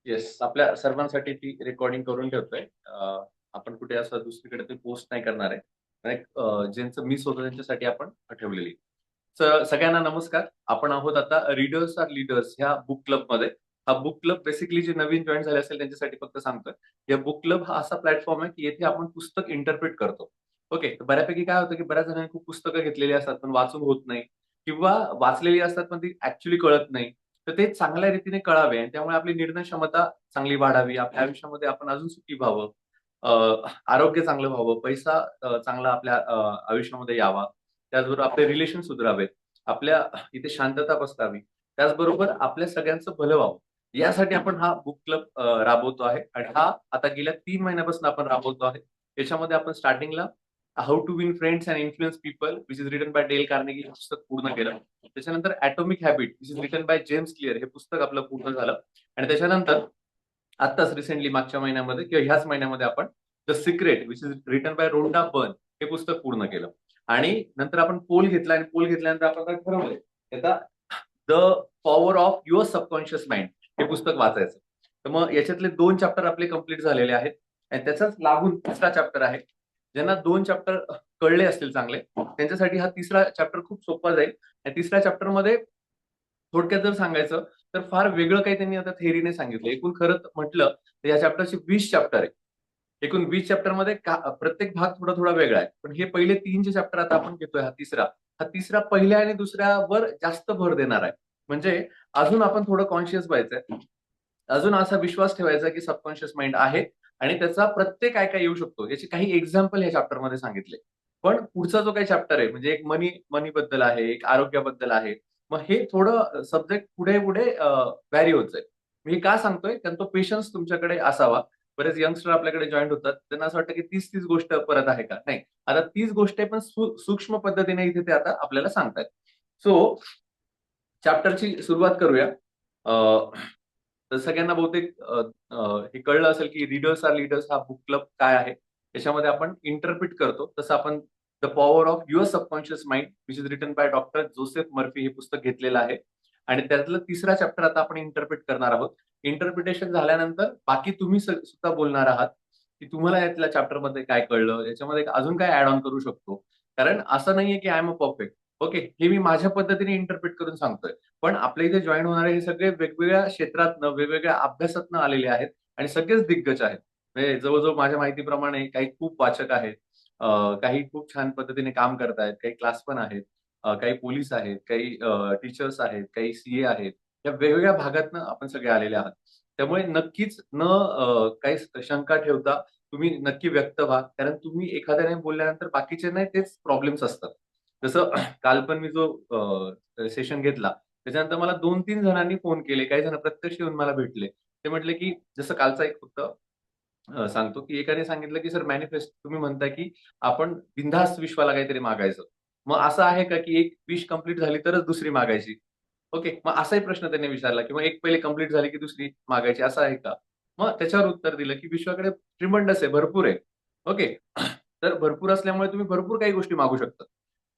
Yes, आपल्या सर्वांसाठी ती रेकॉर्डिंग करून ठेवतोय. आपण कुठे असं दुसरीकडे ते पोस्ट नाही करणार आहे. ज्यांचं मिस होतं त्यांच्यासाठी आपण ठेवलेली. सगळ्यांना नमस्कार. आपण आहोत आता रीडर्स आर लीडर्स ह्या बुक क्लबमध्ये. हा बुक क्लब बेसिकली जे नवीन जॉईन झाले असेल त्यांच्यासाठी फक्त सांगतोय. या बुक क्लब हा असा प्लॅटफॉर्म आहे की येथे आपण पुस्तक इंटरप्रिट करतो. ओके, तर बऱ्यापैकी काय होतं की बऱ्याच जणांनी खूप पुस्तकं घेतलेली असतात पण वाचून होत नाही किंवा वाचलेली असतात पण ती ऍक्च्युली कळत नाही. तर ते चांगल्या रीतीने कळावे आणि त्यामुळे आपली निर्णय क्षमता चांगली वाढावी. आपल्या आयुष्यामध्ये आपण अजून सुखी व्हावं. आरोग्य चांगलं व्हावं. पैसा चांगला आपल्या आयुष्यामध्ये यावा. त्याचबरोबर आपले रिलेशन सुधारावेत. आपल्या इथे शांतता पसरावी. त्याचबरोबर आपल्या सगळ्यांचं भलं व्हावं. यासाठी आपण हा बुक क्लब राबवतो आहे आणि हा आता गेल्या 3 महिन्यापासून आपण राबवतो आहे. याच्यामध्ये आपण स्टार्टिंगला how to win friends and influence people which is written by Dale Carnegie हे पुस्तक पूर्ण केलं. त्याच्यानंतर atomic habit which is written by James Clear हे पुस्तक आपलं पूर्ण झालं आणि त्याच्यानंतर आत्ताच रिसेंटली मागच्या महिन्यामध्ये किंवा ह्याच महिन्यामध्ये आपण the secret which is written by Rhonda Byrne हे पुस्तक पूर्ण केलं आणि नंतर आपण पोल घेतला आणि पोल घेतल्यानंतर आपण काय ठरवलंय आता the power of your subconscious mind हे पुस्तक वाचायचं. तर मग याच्यातले 2 चॅप्टर आपले कंप्लीट झालेले आहेत आणि त्याचाच लागून तिसरा चॅप्टर आहे. ज्यांना 2 चॅप्टर कळले असतील चांगले त्यांच्यासाठी हा तिसरा चॅप्टर खूप सोपा जाईल आणि तिसऱ्या चॅप्टरमध्ये थोडक्यात जर सांगायचं तर फार वेगळं काही त्यांनी आता थेअरीने सांगितलं. एकूण खरं म्हटलं तर या चॅप्टरचे 20 चॅप्टर आहे. एकूण 20 चॅप्टरमध्ये प्रत्येक भाग थोडा थोडा वेगळा आहे. पण हे पहिले 3 जे चॅप्टर आता आपण घेतोय हा तिसरा पहिल्या आणि दुसऱ्यावर जास्त भर देणार आहे. म्हणजे अजून आपण थोडं कॉन्शियस व्हायचंय. अजून असा विश्वास ठेवायचा की सबकॉन्शियस माइंड आहे आणि त्याचा प्रत्येक काय काय येऊ शकतो याचे काही एक्झाम्पल या चॅप्टरमध्ये सांगितले. पण पुढचा जो काही चॅप्टर आहे म्हणजे एक मनी बद्दल आहे, एक आरोग्याबद्दल आहे. मग हे थोडं सब्जेक्ट पुढे पुढे व्हॅरी होत जाईल. मी हे का सांगतोय कारण तो पेशन्स तुमच्याकडे असावा. बरेच यंगस्टर आपल्याकडे जॉईन होतात. त्यांना असं वाटतं की तीच गोष्ट परत आहे का? नाही. आता तीच गोष्ट आहे पण सूक्ष्म पद्धतीने इथे ते आता आपल्याला सांगतायत. सो चॅप्टरची सुरुवात करूया. अ, तर सगळ्यांना बहुतेक हे कळलं असेल की रीडर्स आर लीडर्स हा बुक क्लब काय आहे. त्याच्यामध्ये आपण इंटरप्रिट करतो. तसं आपण the power of your subconscious mind which is written by doctor Joseph Murphy हे पुस्तक घेतलेलं आहे. आणि त्यातलं तिसरा चॅप्टर आता आपण इंटरप्रिट करणार आहोत. इंटरप्रिटेशन झाल्यानंतर बाकी तुम्ही सुद्धा बोलणार आहात की तुम्हाला यातल्या चॅप्टरमध्ये काय कळलं, याच्यामध्ये अजून काय ऍड ऑन करू शकतो. कारण असं नाहीये की I am a perfect. Okay, हे मी माझ्या पद्धतीने इंटरप्रिट करून सांगतोय. पण आपल्या इथे जॉईन होणारे हे सगळे वेगवेगळ्या क्षेत्रातनं, वेगवेगळ्या अभ्यासातनं आलेले आहेत आणि सगळेच दिग्गज आहेत. म्हणजे जवळ-जवळ माझ्या माहितीप्रमाणे काही खूप वाचक आहेत, काही खूप छान पद्धतीने काम करतायत, काही क्लास पण आहेत, काही पोलीस आहेत, काही टीचर्स आहेत, काही सीए आहेत. या वेगवेगळ्या भागातनं आपण सगळे आलेले आहात. त्यामुळे नक्कीच काही शंका ठेवता तुम्ही नक्की व्यक्त व्हा. कारण तुम्ही एखाद्याने बोलल्यानंतर बाकीचे नाही तेच प्रॉब्लेम्स असतात. जसं काल पण मी जो सेशन घेतला, त्याच्यानंतर मला 2-3 जणांनी फोन केले. काही जण प्रत्यक्ष येऊन मला भेटले. ते म्हटले, की जसं कालचा एक फक्त सांगतो, की एकाने सांगितलं, की "सर मॅनिफेस्ट तुम्ही म्हणताय, की आपण बिनधास्त विश्वाला काहीतरी मागायचं. मग असं आहे का, की एक विश कंप्लीट झाली तरच दुसरी मागायची?" ओके. मग असाही प्रश्न त्यांनी विचारला, की मग एक पहिले कंप्लीट झाली, की दुसरी मागायची असं आहे का? मग त्याच्यावर उत्तर दिलं, की विश्वाकडे ट्रिमंडस आहे, भरपूर आहे. ओके. तर भरपूर असल्यामुळे तुम्ही भरपूर काही गोष्टी मागू शकता.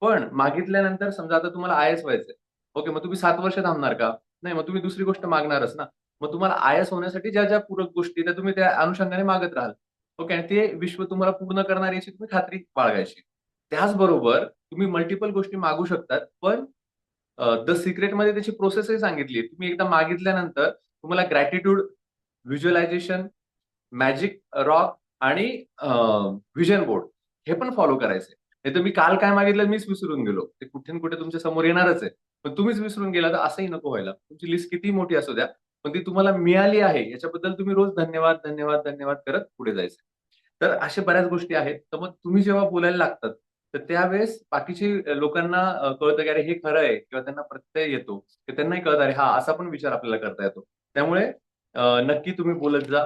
पण मागितल्यानंतर समजा आता तुम्हाला आय-एस व्हायचंय. ओके, मग तुम्ही 7 वर्ष थांबणार का? नाही, मग तुम्ही दुसरी गोष्ट मागणारच ना. मग तुम्हाला आय-एस होण्यासाठी ज्या पूरक गोष्टी आहेत, त्या तुम्ही त्या अनुषंगाने मागत राहाल. ओके आणि ते विश्व तुम्हाला पूर्ण करणार याची तुम्ही खात्री बाळगायची. त्याचबरोबर तुम्ही मल्टिपल गोष्टी मागू शकतात. पण द सिक्रेटमध्ये त्याची प्रोसेसही सांगितली आहे. तुम्ही एकदा मागितल्यानंतर तुम्हाला ग्रॅटिट्यूड, व्हिज्युअलायझेशन, मॅजिक रॉक आणि व्हिजन बोर्ड हे पण फॉलो करायचंय. नाहीतर मी काल काय मागितलं मीच विसरून गेलो. ते कुठे ना कुठे तुमच्या समोर येणारच आहे. पण तुम्हीच विसरून गेला तर असंही नको व्हायला. तुमची लिस्ट कितीही मोठी असू द्या, पण ती तुम्हाला मिळाली आहे याच्याबद्दल तुम्ही रोज धन्यवाद, धन्यवाद, धन्यवाद करत पुढे जायचं. तर अशा बऱ्याच गोष्टी आहेत. तर मग तुम्ही जेव्हा बोलायला लागतात, तर त्यावेळेस बाकीची लोकांना कळतं की अरे हे खरं आहे किंवा त्यांना प्रत्यय येतो. की त्यांनाही कळतं अरे हां, असा पण विचार आपल्याला करता येतो. त्यामुळे नक्की तुम्ही बोलत जा.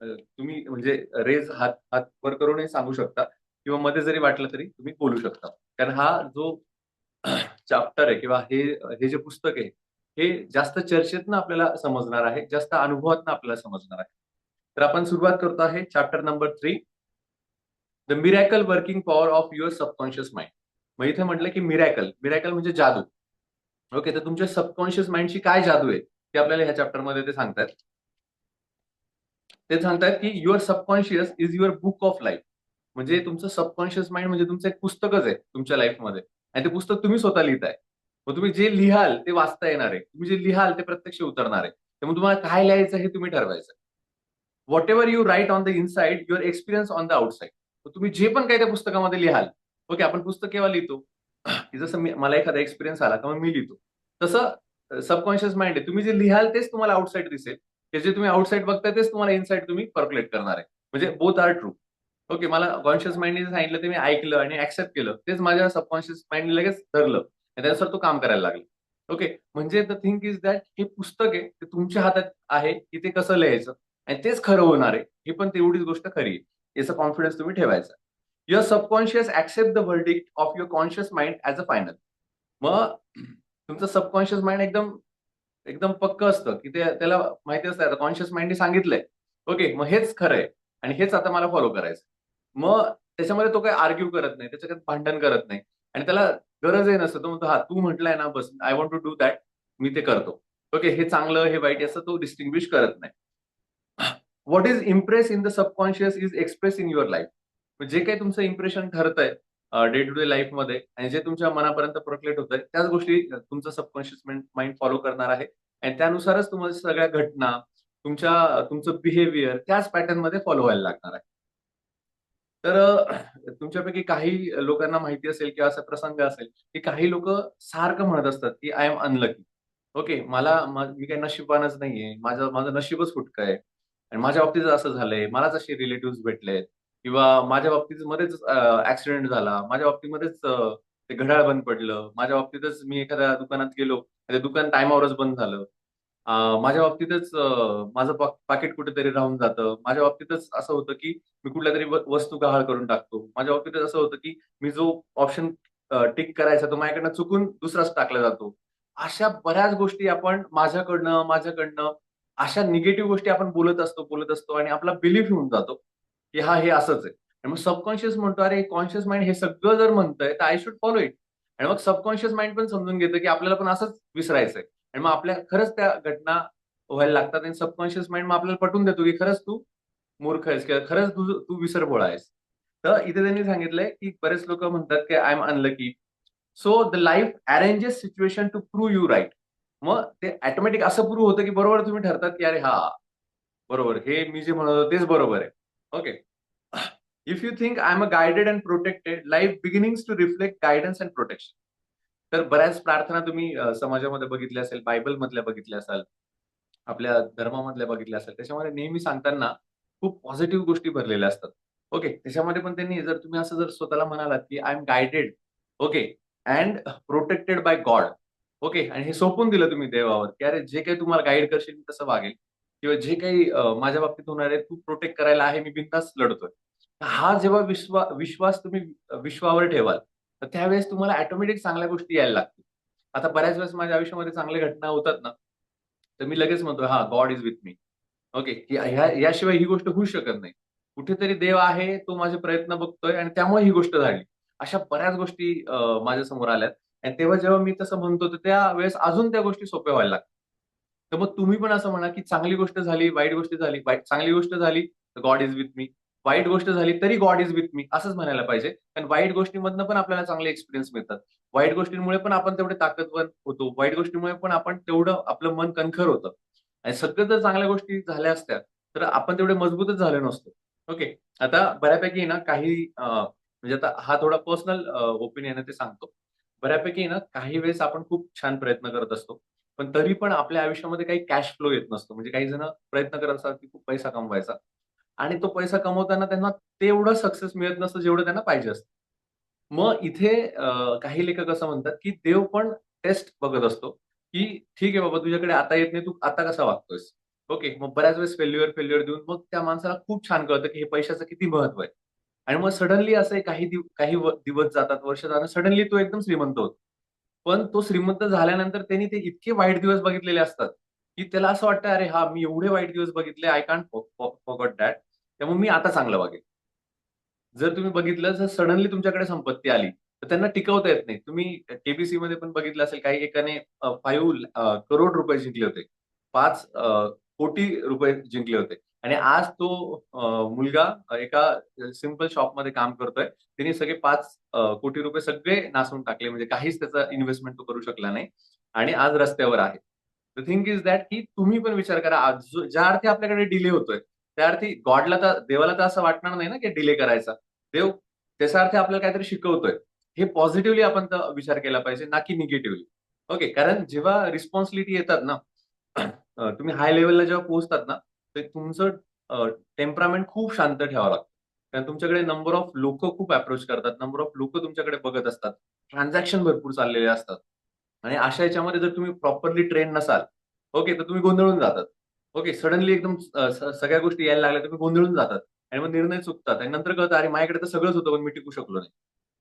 तुम्ही म्हणजे रेज हात हात वर करूनही सांगू शकता किंवा मध्ये जरी वाटलं तरी तुम्ही बोलू शकता. कारण हा जो चॅप्टर आहे किंवा हे जे पुस्तक आहे, हे जास्त चर्चेतनं आपल्याला समजणार आहे, जास्त अनुभवातनं आपल्याला समजणार आहे. तर आपण सुरुवात करतो आहे chapter number 3 the miracle working power of your subconscious mind. मग इथे म्हटलं की मिरॅकल म्हणजे जादू. ओके, तर तुमच्या सबकॉन्शियस माइंडची काय जादू आहे? ते आपल्याला ह्या चॅप्टरमध्ये ते सांगतायत. ते सांगतात की your subconscious is your book of life. म्हणजे तुमचं सबकॉन्शियस माइंड म्हणजे तुमचं एक पुस्तकच आहे तुमच्या लाईफमध्ये, आणि ते पुस्तक तुम्ही स्वतः लिहिताय. मग तुम्ही जे लिहाल ते वाचता येणार आहे, तुम्ही जे लिहाल ते प्रत्यक्ष उतरणार आहे. त्यामुळे तुम्हाला काय लिहायचं हे तुम्ही ठरवायचं. Whatever you write on the inside your experience on the outside. तुम्ही जे पण काही त्या पुस्तकामध्ये लिहाल, ओके, आपण पुस्तक केव्हा लिहितो की जसं मला एखादा एक्सपिरियन्स आला तर मग मी लिहितो. तसं सबकॉन्शियस माइंड आहे, तुम्ही जे लिहाल तेच तुम्हाला आउटसाइड दिसेल. ते जे तुम्ही आउटसाइड बघताय तेच तुम्हाला इनसाइड तुम्ही पर्क्युलेट करणार आहे. म्हणजे बोथ आर ट्रू. ओके, मला कॉन्शियस माइंडने सांगितलं ते मी ऐकलं आणि ऍक्सेप्ट केलं, तेच माझ्या सबकॉन्शियस माइंडने लगेच धरलं आणि त्यानुसार तो काम करायला लागला. ओके, म्हणजे द थिंग इज दॅट हे पुस्तक आहे ते तुमच्या हातात आहे की ते कसं लिहायचं आणि तेच खरं होणार आहे, ही पण तेवढीच गोष्ट खरी आहे. याचा कॉन्फिडन्स तुम्ही ठेवायचा. Your subconscious accept the verdict of your conscious mind as a final. मग तुमचं सबकॉन्शियस माइंड एकदम एकदम पक्क असतं की ते त्याला माहिती असतं कॉन्शियस माइंडने सांगितलंय. ओके, मग हेच खरं आहे आणि हेच आता मला फॉलो करायचं. मग त्याच्यामध्ये तो काही आर्ग्यू करत नाही, त्याचं काही भांडण करत नाही आणि त्याला गरजही नसतं. तो म्हणतो, हा तू म्हटलंय ना, बस I want to do that, मी ते करतो. ओके, हे चांगलं हे वाईट असं तो डिस्टिंग्विश करत नाही. What is impress in the subconscious is express in your life. जे काही तुमचं इम्प्रेशन ठरतंय डे टू डे लाईफमध्ये आणि जे तुमच्या मनापर्यंत प्रोक्लेट होत आहे त्याच गोष्टी तुमचं सबकॉन्शियस माइंड फॉलो करणार आहे आणि त्यानुसारच तुम्हाला सगळ्या घटना तुमचं बिहेवियर त्याच पॅटर्न मध्ये फॉलो व्हायला लागणार आहे. तर तुमच्यापैकी काही लोकांना माहिती असेल किंवा असा प्रसंग असेल की काही लोक सारखं म्हणत असतात की आय एम अनलकी. ओके, मी काही नशीबवानच नाहीये, माझं माझं नशीबच फुटकं आहे आणि माझ्या बाबतीत असं झालंय, मलाच असे रिलेटिव्ह भेटलेत किंवा माझ्या बाबतीत मध्येच ऍक्सिडेंट झाला, माझ्या बाबतीमध्येच ते घड्याळ बंद पडलं, माझ्या बाबतीतच मी एखाद्या दुकानात गेलो, ते दुकान टायमावरच बंद झालं. माझ्या बाबतीतच माझं पाकीट कुठेतरी राहून जातं. माझ्या बाबतीतच असं होतं की मी कुठल्या तरी वस्तू गहाळ करून टाकतो. माझ्या बाबतीतच असं होतं की मी जो ऑप्शन टिक करायचा तो माझ्याकडनं चुकून दुसराच टाकला जातो. अशा बऱ्याच गोष्टी आपण माझ्याकडनं अशा निगेटिव्ह गोष्टी आपण बोलत असतो आणि आपला बिलीफ होऊन जातो, की हा हे असंच आहे. आणि मग सबकॉन्शियस म्हणतो, अरे कॉन्शियस माइंड हे सगळं जर म्हणतंय तर आय शुड फॉलो इट. आणि मग सबकॉन्शियस माइंड पण समजून घेतं की आपल्याला पण असंच विसरायचंय. आणि मग आपल्या खरंच त्या घटना व्हायला लागतात आणि सबकॉन्शियस माइंड मग आपल्याला पटवून देतो की खरंच तू मूर्ख आहेस किंवा खरंच तू तू विसरभोळा आहेस. तर इथे त्यांनी सांगितलंय की बरेच लोक म्हणतात की I am unlucky, so the life arranges situation to prove you right. मग ते ऑटोमॅटिक असं प्रूव्ह होतं की बरोबर तुम्ही ठरतात की अरे हा बरोबर, हे मी जे म्हणत होतो तेच बरोबर आहे. Okay, if you think I am a guided and protected life beginnings to reflect guidance and protection. तर बऱ्याच प्रार्थना तुम्ही समाजामध्ये बघितल्या असेल, बायबल मधल्या बघितल्या असाल, आपल्या धर्मामधल्या बघितल्या असेल, त्याच्यामध्ये नेहमी सांगताना खूप पॉझिटिव्ह गोष्टी भरलेल्या असतात. ओके, त्याच्यामध्ये पण त्यांनी जर तुम्ही असं जर स्वतःला म्हणालात की I am guided, okay, and protected by God. Okay, आणि हे सोपून दिलं तुम्ही देवावर की अरे जे काही तुम्हाला गाईड करशील मी तसं वागेल किंवा जे काही माझ्या बाबतीत होणार आहे तू प्रोटेक्ट करायला आहे, मी बिनधास्त लढतोय. हा जेव्हा विश्वास तुम्ही विश्वावर ठेवाल तर त्यावेळेस तुम्हाला ऑटोमॅटिक चांगल्या गोष्टी यायला लागतील. आता बऱ्याच वेळेस माझ्या आयुष्यामध्ये चांगल्या घटना होतात ना, तर मी लगेच म्हणतो, हा God is with me. Okay, याशिवाय ही गोष्ट होऊ शकत नाही. कुठेतरी देव आहे, तो माझे प्रयत्न बघतोय आणि त्यामुळे ही गोष्ट झाली. अशा बऱ्याच गोष्टी माझ्या समोर आल्यात आणि तेव्हा जेव्हा मी तसं म्हणतो तर त्यावेळेस अजून त्या गोष्टी सोप्या व्हायला लागतात. तर मग तुम्ही पण असं म्हणा की चांगली गोष्ट झाली, वाईट गोष्ट झाली, चांगली गोष्ट झाली तर गॉड इज विथ मी. वाईट गोष्ट झाली तरी गॉड इज विथ मी असंच म्हणायला पाहिजे. कारण वाईट गोष्टीमधनं पण आपल्याला चांगले एक्सपिरियन्स मिळतात. वाईट गोष्टींमुळे पण आपण तेवढे ताकदवान होतो. वाईट गोष्टीमुळे पण आपण तेवढं आपलं मन कणखर होतं. आणि सगळं जर चांगल्या गोष्टी झाल्या असत्या, तर आपण तेवढे मजबूतच झाले नसतो. ओके. आता बऱ्यापैकी ना काही म्हणजे आता हा थोडा पर्सनल ओपिनियन आहे ते सांगतो. बऱ्यापैकी ना काही वेळेस आपण खूप छान प्रयत्न करत असतो. पण तरी पण आपल्या आयुष्यामध्ये काही कॅश फ्लो येत नसतो. म्हणजे काही जण प्रयत्न करत असतात की खूप पैसा कमवायचा आणि तो पैसा कमवताना त्यांना तेवढं सक्सेस मिळत नसतं जेवढं त्यांना पाहिजे असतं. मग इथे काही लेखक असं म्हणतात, की देव पण टेस्ट बघत असतो, की ठीक आहे बाबा तुझ्याकडे आता येत नाही, तू आता कसा वागतोयस? ओके. मग बऱ्याच वेळेस फेल्युअर देऊन मग त्या माणसाला खूप छान कळतं, की हे पैशाचं किती महत्व आहे. आणि मग सडनली असं आहे काही दिवस जातात, वर्ष जातात, सडनली तो एकदम श्रीमंत होतो. पण तो श्रीमंत झाल्यानंतर त्यांनी ते इतके वाईट दिवस बघितलेले असतात, की त्याला असं वाटतं, "अरे हां, मी एवढे वाईट दिवस बघितले, आय कान्ट फॉरगॉट दॅट. त्यामुळे मी आता चांगलं वागेन." जर तुम्ही बघितलं जर सडनली तुमच्याकडे संपत्ती आली, तर त्यांना टिकवता येत नाही. तुम्ही केबीसीमध्ये पण बघितलं असेल काही एकाने 5 करोड रुपये जिंकले होते. 5 कोटी रुपये जिंकले होते. आणि आज तो मुलगा एका सिंपल शॉपमध्ये काम करतोय. त्यांनी सगळे 5 कोटी रुपये सगळे नासून टाकले, म्हणजे काहीच त्याचा इन्व्हेस्टमेंट तो करू शकला नाही आणि आज रस्त्यावर आहे. द थिंग इज दॅट की तुम्ही पण विचार करा, आज ज्या अर्थी आपल्याकडे डिले होतोय त्या अर्थी देवाला तर असं वाटणार नाही ना की डिले करायचा. देव त्याचा अर्थ आपल्याला काहीतरी शिकवतोय. हे पॉझिटिव्हली आपण तर विचार केला पाहिजे, ना की निगेटिव्हली. ओके, कारण जेव्हा रिस्पॉन्सिबिलिटी येतात ना, तुम्ही हाय लेवलला जेव्हा पोहोचतात ना, तर तुमचं टेम्परामेंट खूप शांत ठेवावं लागतं. कारण तुमच्याकडे नंबर ऑफ लोक खूप अप्रोच करतात, नंबर ऑफ लोक तुमच्याकडे बघत असतात, ट्रान्झॅक्शन भरपूर चाललेले असतात. आणि अशा याच्यामध्ये जर तुम्ही प्रॉपरली ट्रेन नसाल, ओके, तर तुम्ही गोंधळून जातात. ओके, सडनली एकदम सगळ्या गोष्टी यायला लागल्या, तुम्ही गोंधळून जातात आणि मग निर्णय चुकतात आणि नंतर कळतं, अरे माझ्याकडे तर सगळंच होतं पण मी टिकू शकलो नाही.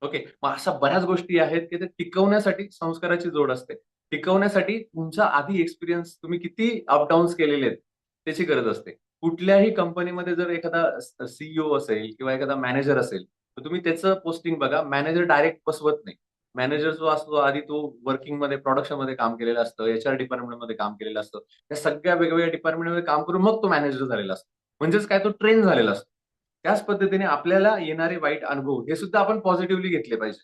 ओके, मग अशा बऱ्याच गोष्टी आहेत की ते टिकवण्यासाठी संस्काराची जोड असते. टिकवण्यासाठी तुमचा आधी एक्सपिरियन्स, तुम्ही किती अपडाऊन्स केलेले आहेत त्याची गरज असते. कुठल्याही कंपनीमध्ये जर एखादा सीईओ असेल किंवा एखादा मॅनेजर असेल, तर तुम्ही त्याचं पोस्टिंग बघा. मॅनेजर डायरेक्ट बसवत नाही. मॅनेजर जो असतो आधी तो वर्किंगमध्ये, प्रोडक्शनमध्ये काम केलेलं असतं, एचआर डिपार्टमेंटमध्ये काम केलेलं असतं. त्या सगळ्या वेगवेगळ्या डिपार्टमेंटमध्ये काम करून मग तो मॅनेजर झालेला असतो. म्हणजेच काय, तो ट्रेन झालेला असतो. त्याच पद्धतीने आपल्याला येणारे वाईट अनुभव हे सुद्धा आपण पॉझिटिव्हली घेतले पाहिजे.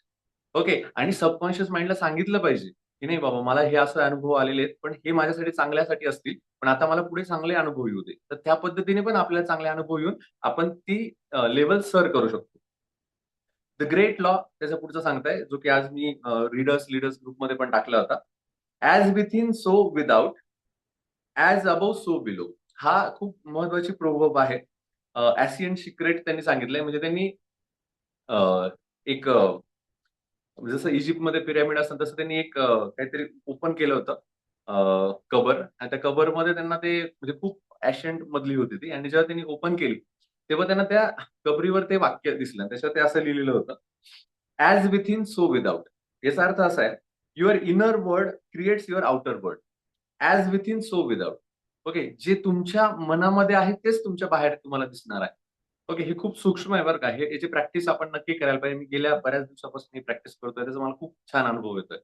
ओके, आणि सबकॉन्शियस माइंडला सांगितलं पाहिजे की नाही बाबा, मला हे असं अनुभव आलेले आहेत, पण हे माझ्यासाठी चांगल्यासाठी असतील. पण आता मला पुढे चांगले अनुभव येऊ दे. तर त्या पद्धतीने पण आपल्याला चांगले अनुभव येऊन आपण ती लेवल सर करू शकतो. द ग्रेट लॉ त्याचा पुढचा सांगताय, जो की आज मी लीडर्स ग्रुपमध्ये पण टाकला होता. As within so without, as above so below. हा खूप महत्वाची प्रोव्हर्ब आहे. ॲसियंट सिक्रेट त्यांनी सांगितलंय. म्हणजे त्यांनी एक जसं इजिप्तमध्ये पिरॅमिड असतात तसं त्यांनी एक काहीतरी ओपन केलं होतं, कबर. आणि त्या कबरमध्ये त्यांना ते, म्हणजे खूप ऍशियंट मधली होती ती, आणि जेव्हा त्यांनी ओपन केली तेव्हा त्यांना त्या कबरीवर ते वाक्य दिसलं. त्याच्यावर ते असं लिहिलेलं होतं, ॲज विथिन सो विदाउट. याचा अर्थ असा आहे, your inner world creates your outer world. As within so without. Okay, जे तुमच्या मनामध्ये आहे तेच तुमच्या बाहेर तुम्हाला दिसणार आहे. ओके, हे खूप सूक्ष्म आहे बरं का. याची प्रॅक्टिस आपण नक्की करायला पाहिजे. मी गेल्या बऱ्याच दिवसापासून ही प्रॅक्टिस करतोय, त्याचा मला खूप छान अनुभव येतोय.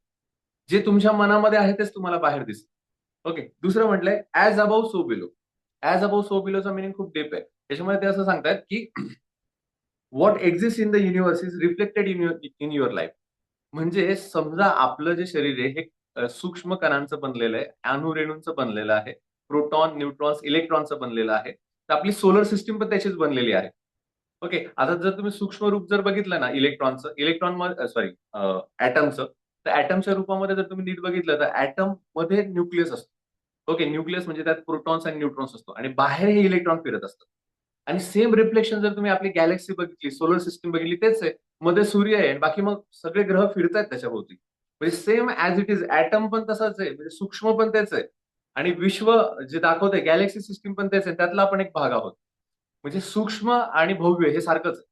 जे तुमच्या मनामध्ये आहे तेच तुम्हाला बाहेर दिसतं. ओके, दुसरं म्हटलंय as above so below. As above so बिलोचा मिनिंग खूप डीप आहे. त्याच्यामध्ये ते असं सांगतायत की what exist in the universe is reflected in your life. म्हणजे समजा आपलं जे शरीर आहे हे सूक्ष्म कणांचं बनलेलं आहे, अणुरेणूंचं बनलेलं आहे, प्रोटॉन, न्यूट्रॉन्स, इलेक्ट्रॉनचं बनलेलं आहे. तर आपली सोलर सिस्टीम पण त्याचीच बनलेली आहे. ओके, आता जर तुम्ही सूक्ष्म रूप जर बघितलं ना इलेक्ट्रॉन सॉरी ऍटमचं, तर ऍटमच्या रूपामध्ये जर तुम्ही नीट बघितलं तर ऍटम मध्ये न्यूक्लियस असतो. ओके, न्यूक्लियस म्हणजे त्यात प्रोटॉन्स आणि न्यूट्रॉन्स असतो आणि बाहेर हे इलेक्ट्रॉन फिरत असतात. आणि सेम रिफ्लेक्शन जर तुम्ही आपली गॅलेक्सी बघितली, सोलर सिस्टीम बघितली, तेच आहे. मध्ये सूर्य आहे आणि बाकी मग सगळे ग्रह फिरतायत त्याच्याभोवती. म्हणजे same as it is, atom पण तसाच आहे, म्हणजे सूक्ष्म पण तेच आहे. आणि विश्व जे दाखवतंय, गॅलेक्सी सिस्टीम पण तेच आहे, त्यातला आपण एक भाग आहोत. म्हणजे सूक्ष्म आणि भव्य हे सारखंच आहे.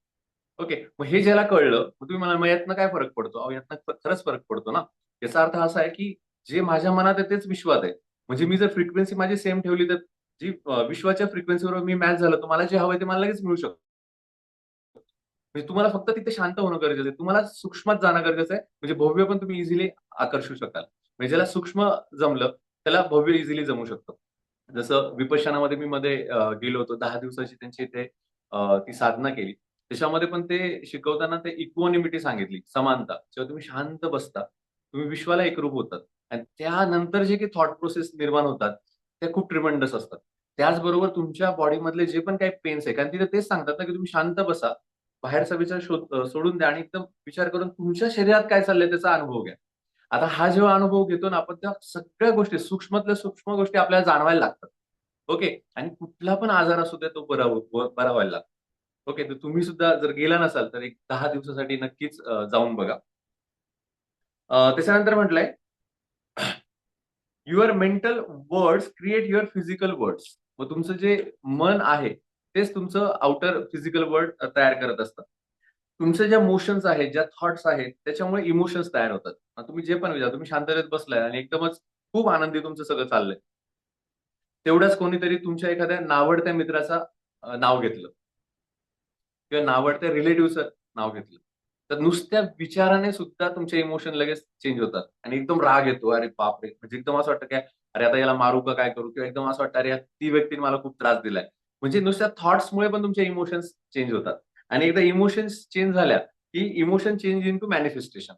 ओके, मग हे ज्याला कळलं, मग तुम्ही म्हणाल, मग यातनं काय फरक पडतो? अहो, यातनं खरंच फरक पडतो ना. याचा अर्थ असा आहे की जे माझ्या मनात आहे तेच विश्वात आहे. म्हणजे मी जर फ्रिक्वेन्सी माझी सेम ठेवली, तर जी विश्वाच्या फ्रिक्वेन्सीवर मी मॅच झालं, तर मला जे हवंय ते मला लगेच मिळू शकतं. म्हणजे तुम्हाला फक्त तिथे शांत होणं गरजेचं आहे. तुम्हाला सूक्ष्मात जाणं गरजेचं आहे. म्हणजे भव्य पण तुम्ही इझिली आकर्षू शकाल. म्हणजे ज्याला सूक्ष्म जमलं, त्याला भव्य इझिली जमू शकतं. जसं विपश्यनामध्ये मी मध्ये गेलो होतो. 10 दिवसाची त्यांची इथे ती साधना केली. त्याच्यामध्ये पण ते शिकवताना ते इक्वॉनिमिटी सांगितली, समानता. जेव्हा तुम्ही शांत बसता, तुम्ही विश्वाला एकरूप होतात आणि त्यानंतर जे काही थॉट प्रोसेस निर्माण होतात, त्या खूप ट्रिमेंडस असतात. त्याचबरोबर तुमच्या बॉडीमधले जे पण काही पेन्स आहे, कारण तिथे तेच सांगतात ना, की तुम्ही शांत बसा, बाहेरचा विचार सोडून द्या आणि एकदम विचार करून तुमच्या शरीरात काय चाललंय त्याचा अनुभव घ्या. आता हा जेव्हा अनुभव घेतो ना आपण, त्या सगळ्या गोष्टी, सूक्ष्मातल्या सूक्ष्म गोष्टी आपल्याला जाणवायला लागतात. ओके, आणि कुठला पण आजार असू द्या, तो बरा व्हायला लागतो. ओके, तर तुम्ही सुद्धा जर गेला नसाल तर एक 10 दिवसासाठी नक्कीच जाऊन बघा. त्याच्यानंतर म्हटलंय, your mental words create your physical words. मग तुमचं जे मन आहे तेच तुमचं आउटर फिजिकल वर्ड तयार करत असतं. तुमचे ज्या मोशन्स आहेत, ज्या थॉट्स आहेत, त्याच्यामुळे इमोशन्स तयार होतात. तुम्ही जे पण विचार, तुम्ही शांततेत बसलाय आणि एकदमच खूप आनंदी तुमचं सगळं चाललंय. तेवढ्याच कोणीतरी तुमच्या एखाद्या नावडत्या मित्राचा नाव घेतलं किंवा नावडत्या रिलेटिव्हचं नाव घेतलं. तर नुसत्या विचाराने सुद्धा तुमचे इमोशन लगेच चेंज होतात आणि एकदम राग येतो. अरे बापरे! म्हणजे एकदम असं वाटतं, की अरे आता याला मारू का काय करू? किंवा एकदम असं वाटतं, अरे ती व्यक्तीने मला खूप त्रास दिलाय. म्हणजे नुसत्या थॉट्समुळे पण तुमचे इमोशन्स चेंज होतात. आणि एकदा इमोशन्स चेंज झाल्या, की emotion change into manifestation.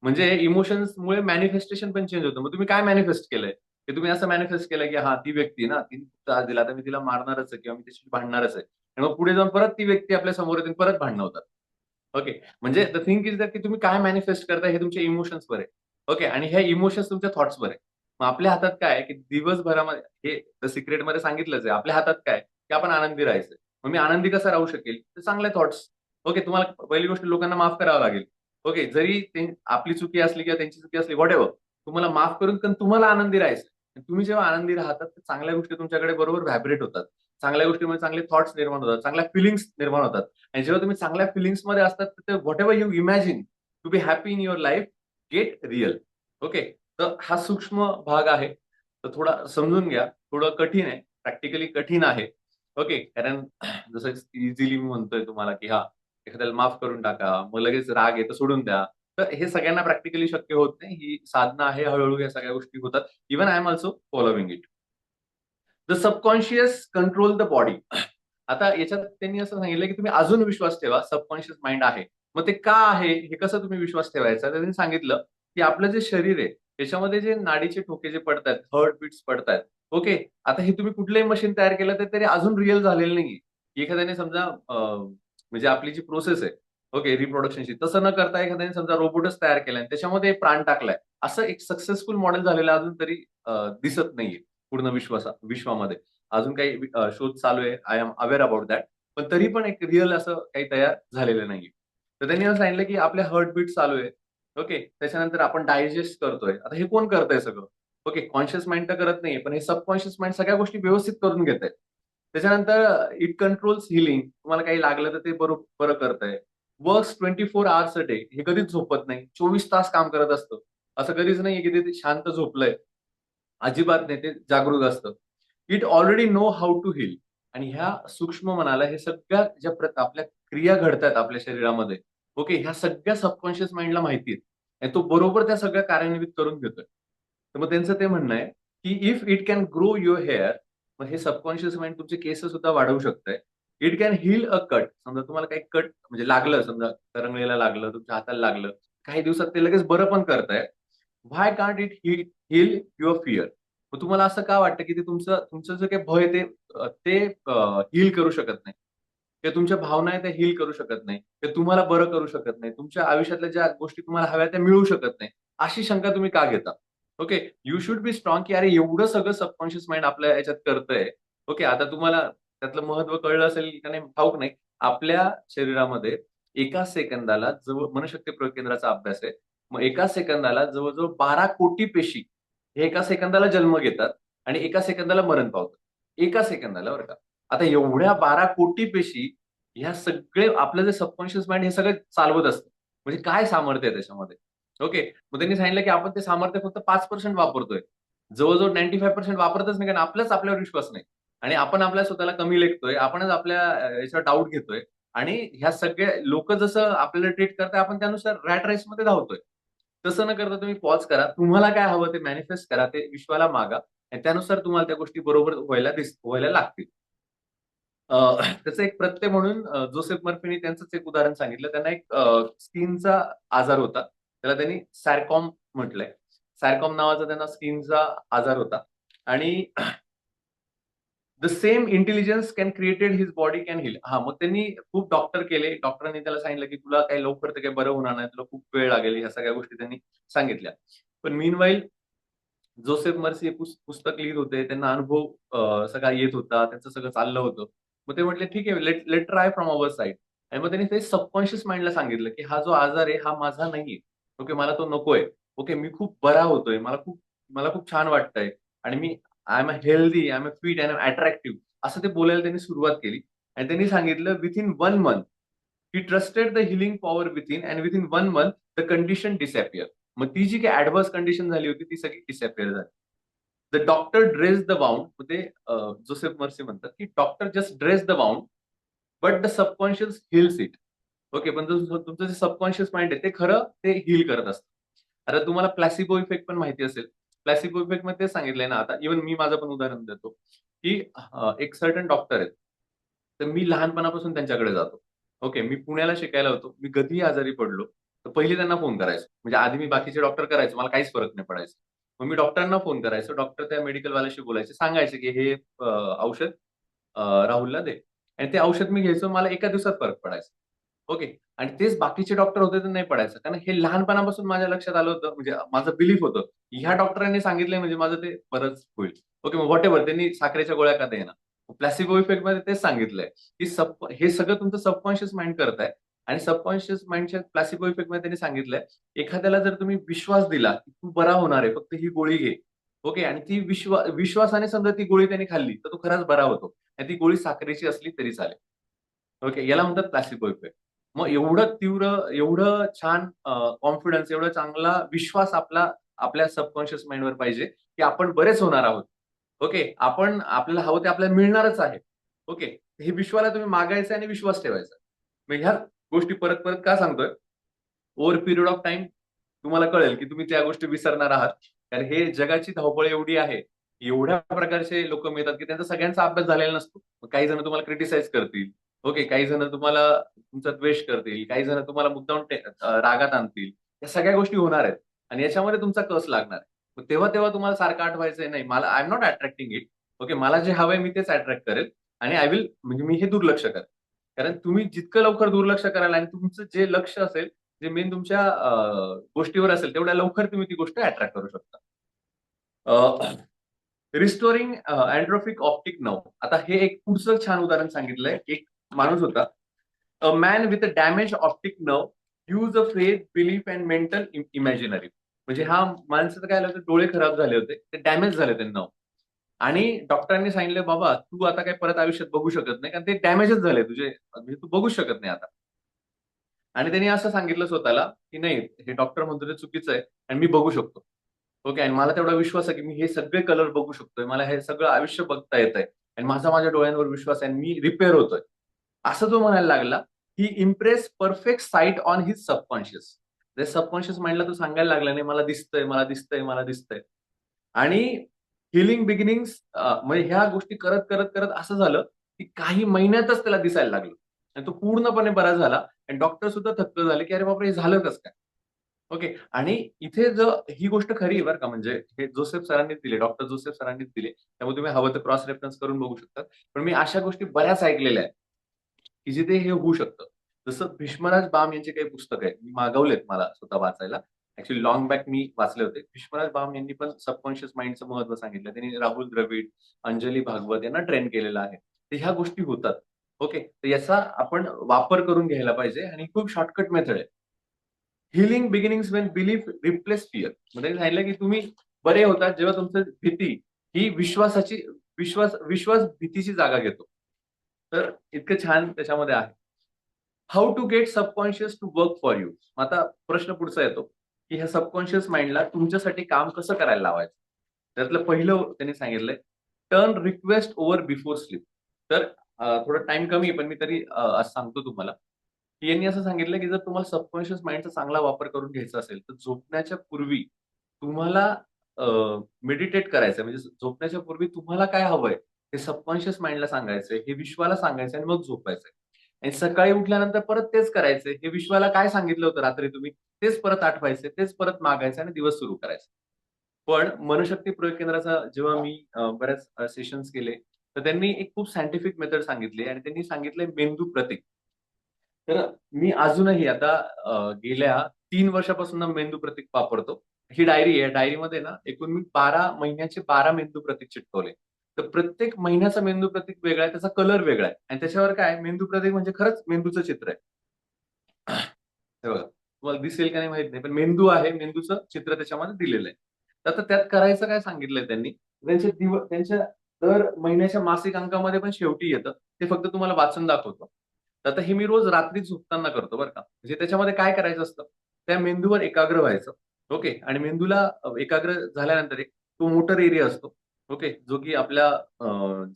म्हणजे इमोशन्समुळे मॅनिफेस्टेशन पण चेंज होतं. मग तुम्ही काय मॅनिफेस्ट केलंय? की तुम्ही असं मॅनिफेस्ट केलंय, की हा ती व्यक्ती ना, तिने खूप त्रास दिला, आता मी तिला मारणारच आहे किंवा मी तिच्याशी भांडणारच आहे. आणि मग पुढे जाऊन परत ती व्यक्ती आपल्या समोर येते आणि परत भांडणं होतात. ओके. म्हणजे द थिंग इज दॅट की तुम्ही काय मॅनिफेस्ट करताय हे तुमच्या इमोशन्सवर आहे. ओके. आणि ह्या इमोशन्स तुमच्या थॉट्सवर आहे. मग आपल्या हातात काय आहे, की दिवसभरामध्ये हे द सिक्रेटमध्ये सांगितलंच आहे. आपल्या हातात काय आहे, की आपण आनंदी राहायचं. मग मी आनंदी कसा राहू शकेल? तर चांगले थॉट्स. ओके. तुम्हाला पहिली गोष्ट लोकांना माफ करावं लागेल. ओके. जरी आपली चुकी असली किंवा त्यांची चुकी असली व्हॉटएव्हर, तुम्हाला माफ करून पण तुम्हाला आनंदी राहायचं. तुम्ही जेव्हा आनंदी राहतात, तर चांगल्या गोष्टी तुमच्याकडे बरोबर व्हायब्रेट होतात. चांगल्या गोष्टीमुळे चांगले थॉट्स निर्माण होतात, चांगल्या फिलिंग्स निर्माण होतात. आणि जेव्हा तुम्ही चांगल्या फिलिंग्समध्ये असतात, तर whatever you imagine to be happy in your life get real. Okay. तर हा सूक्ष्म भाग आहे. तर थोडा समजून घ्या. थोडं कठीण आहे. प्रॅक्टिकली कठीण आहे. ओके. कारण जसं इझिली मी म्हणतोय तुम्हाला, की हां, एखाद्याला माफ करून टाका. मग लगेच राग आहे तर सोडून द्या. तर हे सगळ्यांना प्रॅक्टिकली शक्य होत नाही. ही साधना आहे. हळू-हळू या सगळ्या गोष्टी होतात. Even I am also following it. The subconscious control the body. आता याच्यात त्यांनी असं सांगितलं, की तुम्ही अजून विश्वास ठेवा, सबकॉन्शियस माइंड आहे. मग ते का आहे? हे कसं तुम्ही विश्वास ठेवायचा? तर त्यांनी सांगितलं, की आपलं जे शरीर आहे, त्याच्यामध्ये जे नाडीचे ठोके जे पडतायत, हार्ट बीट्स पडतायत. ओके. आता हे तुम्ही कुठलंही मशीन तयार केलं तर तरी अजून रिअल झालेलं नाहीये. एखाद्याने समजा म्हणजे आपली जी प्रोसेस आहे, ओके, रिप्रोडक्शनची, तसं न करता एखाद्याने समजा रोबोटच तयार केलाय आणि त्याच्यामध्ये प्राण टाकलाय. असं एक सक्सेसफुल मॉडेल झालेलं अजून तरी दिसत नाहीये पूर्ण विश्वामध्ये. अजून काही शोध चालू आहे. I am aware about that. पण तरी पण एक रिअल असं काही तयार झालेलं नाहीये. तर त्यांनी असं सांगितलं, की आपले हार्टबीट चालू आहे. ओके. त्याच्यानंतर आपण डायजेस्ट करतोय. आता हे कोण करतंय सगळं? ओके. कॉन्शियस माइंड तर करत नाहीये, पण हे सबकॉन्शियस माइंड सगळ्या गोष्टी व्यवस्थित करून घेतंय. त्याच्यानंतर इट कंट्रोल्स हीलिंग. तुम्हाला काही लागलं तर ते बरं करतंय. Works 24 hours a day. हे कधीच झोपत नाही. 24 तास काम करत असतं. असं कधीच नाहीये, की ते शांत झोपलंय. अजिबात नाही. ते जागृत असतं. It already know how to heal. आणि ह्या सूक्ष्म मनाला हे सगळ्या ज्या आपल्या क्रिया घडतायत आपल्या शरीरामध्ये, ओके, ह्या सगळ्या सबकॉन्शियस माइंडला माहिती आहेत. आणि तो बरोबर त्या सगळ्या कार्यान्वित करून घेतोय. तर मग त्यांचं ते म्हणणं आहे, की if it can grow your hair, मग हे सबकॉन्शियस माइंड तुमचे केस सुद्धा वाढवू शकतंय. It can heal a cut. समजा तुम्हाला काही कट म्हणजे लागलं, समजा करंगळीला लागलं, तुमच्या हाताला लागलं. काही दिवसात ते लगेच बरं पण करताय. Why can't it heal your fear? मग तुम्हाला असं का वाटतं, की ते तुमचं जे काही भय आहे ते हील करू शकत नाही. ते तुमच्या भावना आहेत त्या हील करू शकत नाही. ते तुम्हाला बरं करू शकत नाही. तुमच्या आयुष्यातल्या ज्या गोष्टी तुम्हाला हव्या त्या मिळू शकत नाही. अशी शंका तुम्ही का घेता? Okay. You should be strong, की अरे एवढं सगळं सबकॉन्शियस माइंड आपल्या ह्याच्यात करतंय. ओके. आता तुम्हाला त्यातलं महत्त्व कळलं असेल का नाही ठाऊक नाही. आपल्या शरीरामध्ये एका सेकंदाला मनशक्ती प्रयोग केंद्राचा अभ्यास आहे. मग एका सेकंदाला जवळ-जवळ 12 कोटी पेशी हे एका सेकंदाला जन्म घेतात आणि एका सेकंदाला मरण पावतात. एका सेकंदाला बरं का. आता एवढ्या 12 कोटी पेशी ह्या सगळे आपलं जे सबकॉन्शियस माइंड हे सगळं चालवत असतं. म्हणजे काय सामर्थ्य आहे त्याच्यामध्ये. ओके. मग त्यांनी सांगितलं, की आपण ते सामर्थ्य फक्त 5% वापरतोय. जवळ-जवळ 95% वापरतच नाही कारण आपल्यावर विश्वास नाही. आणि आपण आपल्या स्वतःला कमी लेखतोय. आपणच आपल्या याच्यावर डाऊट घेतोय. आणि ह्या सगळ्या लोकं जसं आपल्याला ट्रीट करताय आपण त्यानुसार रॅट रेसमध्ये धावतोय. तसं न करता तुम्ही पॉज करा. तुम्हाला काय हवं ते मॅनिफेस्ट करा. ते विश्वाला मागा आणि त्यानुसार तुम्हाला त्या गोष्टी बरोबर व्हायला लागतील. अ, त्याचं एक प्रत्यय म्हणून जोसेफ मर्फीनी त्यांचंच एक उदाहरण सांगितलं. त्यांना एक स्किनचा आजार होता. त्याला त्यांनी सॅरकॉम म्हटलंय. सॅरकॉम नावाचा त्यांना स्किनचा आजार होता आणि the same intelligence can created his body can heal. हां, मग त्यांनी खूप डॉक्टर केले. डॉक्टरांनी त्याला सांगितलं, की तुला काही लवकर तर काही बरं होणार नाही. तुला खूप वेळ लागेल. ह्या सगळ्या गोष्टी त्यांनी सांगितल्या. पण मीनवाईल जोसेफ मर्सी हे पुस्तक लिहीत होते. त्यांना अनुभव सगळा येत होता. त्यांचं सगळं चाललं होतं. मग ते म्हटले, "ठीक आहे, let let try from our side." आणि मग त्यांनी ते सबकॉन्शियस माइंडला सांगितलं, की हा जो आजार आहे, हा माझा नाहीये. ओके, मला तो नकोय. ओके, मी खूप बरा होतोय. मला खूप छान वाटतंय आणि I am healthy, I am fit, I am attractive असं ते बोलायला त्यांनी सुरुवात केली. आणि त्यांनी सांगितलं, "within 1 month he trusted the healing power within and within 1 month the condition disappear." मग ती जी काही ॲडव्हर्स कंडिशन झाली होती, ती सगळी डिसअपिअर झाली. The doctor dress the wound. मग ते जोसेफ मर्सी म्हणतात, की doctor just dress the wound, but the subconscious heels it. Okay. पण तुमचं जे सबकॉन्शियस माइंड आहे, ते खरं ते हील करत असतं. आता तुम्हाला प्लॅसिबो इफेक्ट पण माहिती असेल. प्लॅसिबो इफेक्टमध्ये तेच सांगितलंय ना, आता इव्हन मी माझं पण उदाहरण देतो, की एक सर्टन डॉक्टर आहेत. तर मी लहानपणापासून त्यांच्याकडे जातो. ओके. मी पुण्याला शिकायला होतो. मी कधीही आजारी पडलो, तर पहिले त्यांना फोन करायचो. म्हणजे आधी मी बाकीचे डॉक्टर करायचो. मला काहीच फरक नाही पडायचा. मग मी डॉक्टरांना फोन करायचो. डॉक्टर त्या मेडिकलवाल्याशी बोलायचे. सांगायचे, की हे औषध राहुलला दे. आणि ते औषध मी घ्यायचो. मला एका दिवसात फरक पडायचा. ओके. आणि तेच बाकीचे डॉक्टर होते तर नाही पडायचं. कारण हे लहानपणापासून माझ्या लक्षात आलं होतं. म्हणजे माझं बिलीफ होतं. ह्या डॉक्टरांनी सांगितलंय म्हणजे माझं ते बरंच होईल. ओके. मग व्हॉटएव्हर त्यांनी साखरेच्या गोळ्या का देईना. प्लॅसिबो इफेक्टमध्ये तेच सांगितलंय, की हे सगळं तुमचं सबकॉन्शियस माइंड करताय आणि सबकॉन्शियस माइंडच्या प्लॅसिबो इफेक्टमध्ये त्यांनी सांगितलंय, एखाद्याला जर तुम्ही विश्वास दिला, की तू बरा होणार आहे, फक्त ही गोळी घे. ओके. आणि ती विश्वासाने समजा ती गोळी त्यांनी खाल्ली, तर तो खराच बरा होतो. आणि ती गोळी साखरेची असली तरी चालेल. ओके. याला म्हणतात प्लॅसिबो इफेक्ट. मग एवढं तीव्र, एवढं छान कॉन्फिडन्स, एवढा चांगला विश्वास आपल्या सबकॉन्शियस माइंडवर पाहिजे, की आपण बरेच होणार आहोत. ओके. आपल्याला हवं ते आपल्याला मिळणारच आहे. ओके. हे विश्वाला तुम्ही मागायचं आणि विश्वास ठेवायचा. मग ह्या गोष्टी परत परत का सांगतोय? ओव्हर पिरियड ऑफ टाईम तुम्हाला कळेल, की तुम्ही त्या गोष्टी विसरणार आहात. कारण हे जगाची धावपळ एवढी आहे, एवढ्या प्रकारचे लोकं मिळतात, की त्यांचा सगळ्यांचा अभ्यास झालेला नसतो. मग काही जण तुम्हाला क्रिटिसाइज करतील. ओके. काही जण तुम्हाला तुमचा द्वेष करतील. काही जण तुम्हाला मुद्दामून रागात आणतील. या सगळ्या गोष्टी होणार आहेत आणि याच्यामध्ये तुमचा कस लागणार आहे. मग तेव्हा तुम्हाला सारखं आठवायचंय, नाही मला I am not attracting it. Okay. मला जे हवंय मी तेच अट्रॅक्ट करेल आणि आय विल म्हणजे मी हे दुर्लक्ष करेन. कारण तुम्ही जितकं लवकर दुर्लक्ष कराल आणि तुमचं जे लक्ष असेल, जे मेन तुमच्या गोष्टीवर असेल, तेवढ्या लवकर तुम्ही ती गोष्ट अट्रॅक्ट करू शकता. Restoring atrophic optic nerve. आता हे एक पुढचं छान उदाहरण सांगितलंय. एक माणूस होता. A man with a damage optic nerve use a faith, belief and mental imaginary. म्हणजे हा माणसाचं काय झालं होतं, डोळे खराब झाले होते. ते डॅमेज झाले होते नर्व्ह. आणि डॉक्टरांनी सांगितलं, "बाबा तू आता काही परत आयुष्यात बघू शकत नाही, कारण ते डॅमेजच झाले तुझे. म्हणजे तू बघूच शकत नाही आता." आणि त्यांनी असं सांगितलं स्वतःला, की नाही हे डॉक्टर म्हणतो ते चुकीचं आहे आणि मी बघू शकतो. ओके. आणि मला तेवढा विश्वास आहे, की मी हे सगळे कलर बघू शकतोय. मला हे सगळं आयुष्य बघता येतंय आणि माझ्या डोळ्यांवर विश्वास आहे आणि मी रिपेअर होतोय. असं तो म्हणायला लागला, he impress perfect sight on his subconscious. त्या सबकॉन्शियस माइंडला तो सांगायला लागला, "नाही मला दिसतंय, मला दिसतंय, मला दिसतंय." आणि हिलिंग बिगिनिंग्स म्हणजे ह्या गोष्टी करत असं झालं, की काही महिन्यातच त्याला दिसायला लागलं. आणि तो पूर्णपणे बरा झाला आणि डॉक्टर सुद्धा थक्क झाले, की "अरे बापरे! हे झालं कसं काय?" ओके. आणि इथे जर ही गोष्ट खरी आहे बरं का, म्हणजे हे जोसेफ सरांनीच दिले, डॉक्टर जोसेफ सरांनीच दिले. त्यामुळे तुम्ही हवं तर क्रॉस रेफरन्स करून बघू शकता. पण मी अशा गोष्टी बऱ्याच ऐकलेल्या आहेत, की जिथे हे होऊ शकतं. जसं भीष्मराज बाम यांचे काही पुस्तक आहेत. मी मागवलेत मला स्वतः वाचायला. ॲक्चुअली लाँग बॅक मी वाचले होते. भीष्मराज बाम यांनी पण सबकॉन्शियस माइंडचं महत्त्व सांगितलं. त्यांनी राहुल द्रविड, अंजली भागवत यांना ट्रेन केलेलं आहे. तर ह्या गोष्टी होतात. ओके. तर याचा आपण वापर करून घ्यायला पाहिजे आणि खूप शॉर्टकट मेथड आहे. Healing beginnings when belief replace fear. म्हणजे सांगितलं की तुम्ही बरे होतात जेव्हा तुमचं भीती ही विश्वास भीतीची जागा घेतो. तर इतकं छान त्याच्यामध्ये आहे. How to get subconscious to work for you. आता प्रश्न पुढचा येतो, की ह्या सबकॉन्शियस माइंडला तुमच्यासाठी काम कसं करायला लावायचं? त्यातलं पहिलं त्यांनी सांगितलंय, turn request over before sleep. तर थोडा टाईम कमी आहे, पण मी तरी आज सांगतो तुम्हाला, की यांनी असं सांगितलं, की जर तुम्हाला सबकॉन्शियस माइंडचा चांगला वापर करून घ्यायचा असेल, तर झोपण्याच्या पूर्वी तुम्हाला मेडिटेट करायचं म्हणजे झोपण्याच्या पूर्वी तुम्हाला काय हवंय, हे सबकॉन्शियस माइंडला सांगायचंय, हे विश्वाला सांगायचंय आणि मग झोपायचंय. आणि सकाळी उठल्यानंतर परत तेच करायचंय. हे विश्वाला काय सांगितलं होतं रात्री तुम्ही, तेच परत आठवायचे, तेच परत मागायचं आणि दिवस सुरू करायचा. पण मनशक्ती प्रयोग केंद्राचा जेव्हा मी बऱ्याच सेशन्स केले, तर त्यांनी एक खूप सायंटिफिक मेथड सांगितली आणि त्यांनी सांगितलंय मेंदू प्रतीक. तर मी अजूनही आता गेल्या 3 वर्षापासून ना मेंदू प्रतीक वापरतो. ही डायरी आहे. डायरीमध्ये ना एकूण मी 12 महिन्याचे 12 मेंदू प्रतीक चिटकवले. तर प्रत्येक महिन्याचा मेंदू प्रतीक वेगळा आहे, त्याचा कलर वेगळा आहे आणि त्याच्यावर काय मेंदू प्रतीक म्हणजे खरंच मेंदूचं चित्र आहे. हे बघा, तुम्हाला दिसेल का नाही माहीत नाही, पण मेंदू आहे, मेंदूचं चित्र त्याच्यामध्ये दिलेलं आहे. तर आता त्यात करायचं काय सांगितलंय त्यांनी, त्यांच्या दर महिन्याच्या मासिक अंकामध्ये पण शेवटी येतं. ते फक्त तुम्हाला वाचून दाखवतो. तर आता हे मी रोज रात्री झोपताना करतो बरं का. म्हणजे त्याच्यामध्ये काय करायचं असतं, त्या मेंदूवर एकाग्र व्हायचं. ओके. आणि मेंदूला एकाग्र झाल्यानंतर एक तो मोटर एरिया असतो. ओके. जो की आपल्या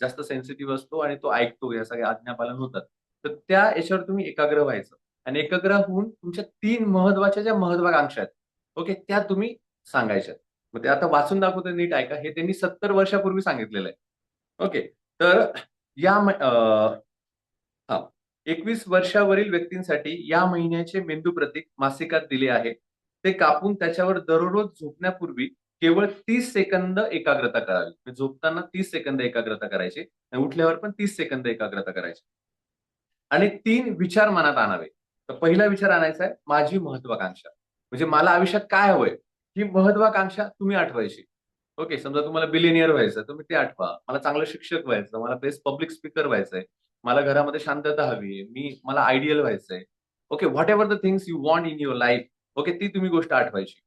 जास्त सेन्सिटिव्ह असतो आणि तो ऐकतो, या सगळ्या आज्ञापालन होतात. तर त्या याच्यावर तुम्ही एकाग्र व्हायचं. आणि एकाग्र होऊन तुमच्या 3 महत्त्वाच्या ज्या महत्वाकांक्षा आहेत, ओके, त्या तुम्ही सांगायच्यात. मग ते आता वाचून दाखवतो, नीट ऐका. हे त्यांनी 70 वर्षापूर्वी सांगितलेलं आहे. ओके. तर या 21 वर्षावरील व्यक्तींसाठी या महिन्याचे मेंदू प्रतीक मासिकात दिले आहे. ते कापून त्याच्यावर दररोज झोपण्यापूर्वी केवळ 30 सेकंद एकाग्रता करावी. म्हणजे झोपताना 30 सेकंद एकाग्रता करायची आणि उठल्यावर पण 30 सेकंद एकाग्रता करायची. आणि 3 विचार मनात आणावे. तर पहिला विचार आणायचा आहे, माझी महत्वाकांक्षा. म्हणजे मला आयुष्यात काय हवंय? ही महत्वाकांक्षा तुम्ही आठवायची. ओके, समजा तुम्हाला बिलियनियर व्हायचं, तुम्ही ते आठवा. मला चांगलं शिक्षक व्हायचं, मला बेस्ट पब्लिक स्पीकर व्हायचंय, मला घरामध्ये शांतता हवी आहे, मला आयडियल व्हायचंय. Okay, whatever the things you want in your life, okay, ती तुम्ही गोष्ट आठवायची.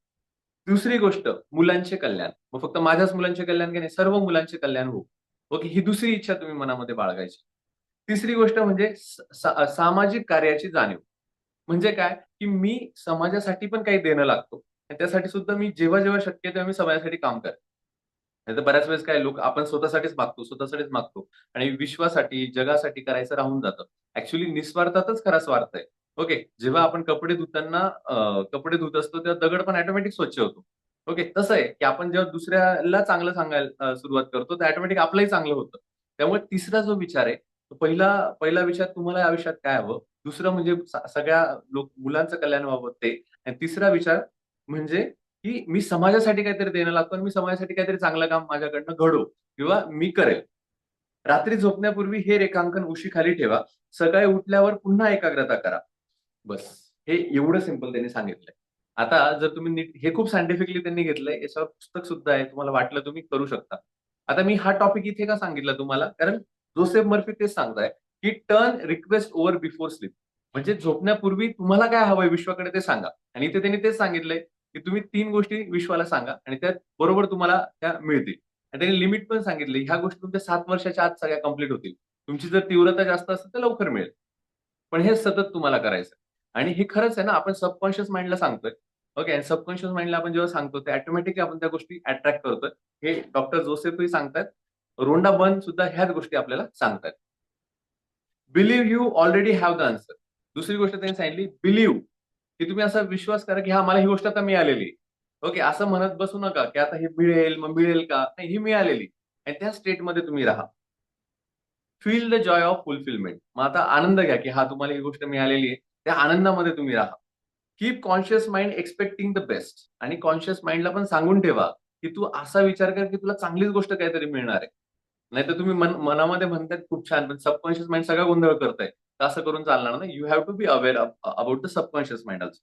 दुसरी गोष्ट, मुलांचे कल्याण. मग फक्त माझ्याच मुलांचे कल्याण की नाही, सर्व मुलांचे कल्याण हो. ओके, ही दुसरी इच्छा तुम्ही मनामध्ये बाळगायची. तिसरी गोष्ट म्हणजे सामाजिक कार्याची जाणीव. म्हणजे काय, की मी समाजासाठी पण काही देणं लागतो आणि त्यासाठी सुद्धा मी जेव्हा-जेव्हा शक्य आहे तेव्हा मी समाजासाठी काम करेन. नाहीतर बऱ्याच वेळेस काय लोक आपण स्वतःसाठीच मागतो आणि विश्वासाठी, जगासाठी करायचं राहून जातं. ॲक्चुअली निस्वार्थातच खरा स्वार्थ आहे. ओके. जेव्हा आपण कपडे धुत असतो तेव्हा दगड पण ऑटोमॅटिक स्वच्छ होतो. ओके. तसं आहे, की आपण जेव्हा दुसऱ्याला चांगलं सांगायला सुरुवात करतो, तर ऑटोमॅटिक आपलंही चांगलं होतं. त्यामुळे तिसरा जो विचार आहे, तो पहिला पहिला विचार तुम्हाला आयुष्यात काय हवं? दुसरं म्हणजे सगळ्या मुलांचं कल्याण व्हावं ते आणि तिसरा विचार म्हणजे, की मी समाजासाठी काहीतरी देणं लागतो आणि मी समाजासाठी काहीतरी चांगलं काम माझ्याकडनं घडवू किंवा मी करेल. रात्री झोपण्यापूर्वी हे रेखांकन उशीखाली ठेवा. सकाळी उठल्यावर पुन्हा एकाग्रता करा. बस. हे एवढं सिंपल त्यांनी सांगितलंय. आता जर तुम्ही नीट हे खूप सायंटिफिकली त्यांनी घेतलंय. याच्यावर पुस्तक सुद्धा आहे. तुम्हाला वाटलं तुम्ही करू शकता. आता मी हा टॉपिक इथे का सांगितला तुम्हाला? कारण जोसेफ मर्फी तेच सांगताय, की turn request over before sleep. म्हणजे झोपण्यापूर्वी तुम्हाला काय हवंय विश्वाकडे ते सांगा. आणि इथे त्यांनी तेच सांगितलंय, की तुम्ही 3 गोष्टी विश्वाला सांगा आणि त्यात बरोबर तुम्हाला त्या मिळतील. आणि त्यांनी लिमिट पण सांगितली. ह्या गोष्टी तुमच्या 7 वर्षाच्या आत सगळ्या कंप्लीट होतील. तुमची जर तीव्रता जास्त असेल तर लवकर मिळेल. पण हे सतत तुम्हाला करायचं आणि हे खरंच आहे ना, आपण सबकॉन्शियस माइंडला सांगतोय. ओके. आणि सबकॉन्शियस माइंडला आपण जेव्हा सांगतो, ते ऑटोमॅटिकली आपण त्या गोष्टी अट्रॅक्ट करतोय. हे डॉक्टर जोसेफही सांगतायत. रोंडा बर्न सुद्धा ह्याच गोष्टी आपल्याला सांगतायत. Believe you already have the answer. दुसरी गोष्ट त्यांनी सांगितली, बिलीव्ह, की तुम्ही असा विश्वास करा, की हां, मला ही गोष्ट आता मिळालेली आहे. ओके. असं म्हणत बसू नका, की आता हे मिळेल, मग मिळेल का? नाही, ही मिळालेली आणि त्या स्टेटमध्ये तुम्ही राहा. Feel the Joy of fulfilment. मग आता आनंद घ्या, की हां, तुम्हाला ही गोष्ट मिळालेली आहे. त्या आनंदामध्ये तुम्ही राहा. Keep conscious mind expecting the best. आणि कॉन्शियस माइंडला पण सांगून ठेवा, की तू असा विचार कर, की तुला चांगलीच गोष्ट काहीतरी मिळणार आहे. नाहीतर तुम्ही मनामध्ये म्हणताय खूप छान, पण सबकॉन्शियस माइंड सगळा गोंधळ करतंय. तर असं करून चालणार नाही. You have to be aware about the subconscious mind also.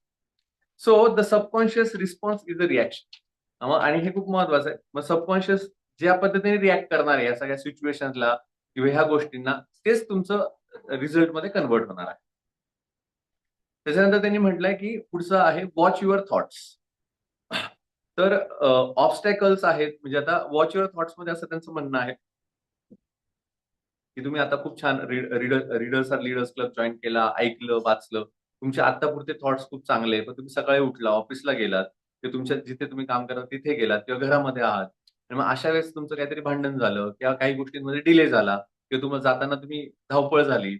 So the subconscious response is a reaction. आणि हे खूप महत्वाचं आहे. मग सबकॉन्शियस ज्या पद्धतीने रिएक्ट करणार आहे या सगळ्या सिच्युएशन्सला किंवा ह्या गोष्टींना, तेच तुमचं रिझल्टमध्ये कन्व्हर्ट होणार आहे. त्याच्यानंतर त्यांनी म्हटलंय, की पुढचं आहे वॉच युअर थॉट्स. तर ऑब्स्टॅकल्स आहेत म्हणजे आता वॉच युअर थॉट्समध्ये असं त्यांचं म्हणणं आहे, की तुम्ही आता खूप छान readers are leaders club join केला, ऐकलं, वाचलं. तुमचे आत्तापुरते थॉट्स खूप चांगले आहे. पण तुम्ही सकाळी उठला, ऑफिसला गेलात, किंवा तुमच्या जिथे तुम्ही काम करता तिथे गेलात किंवा घरामध्ये आहात. आणि मग अशा वेळेस तुमचं काहीतरी भांडण झालं किंवा काही गोष्टींमध्ये डिले झाला किंवा तुम्हाला जाताना धावपळ झाली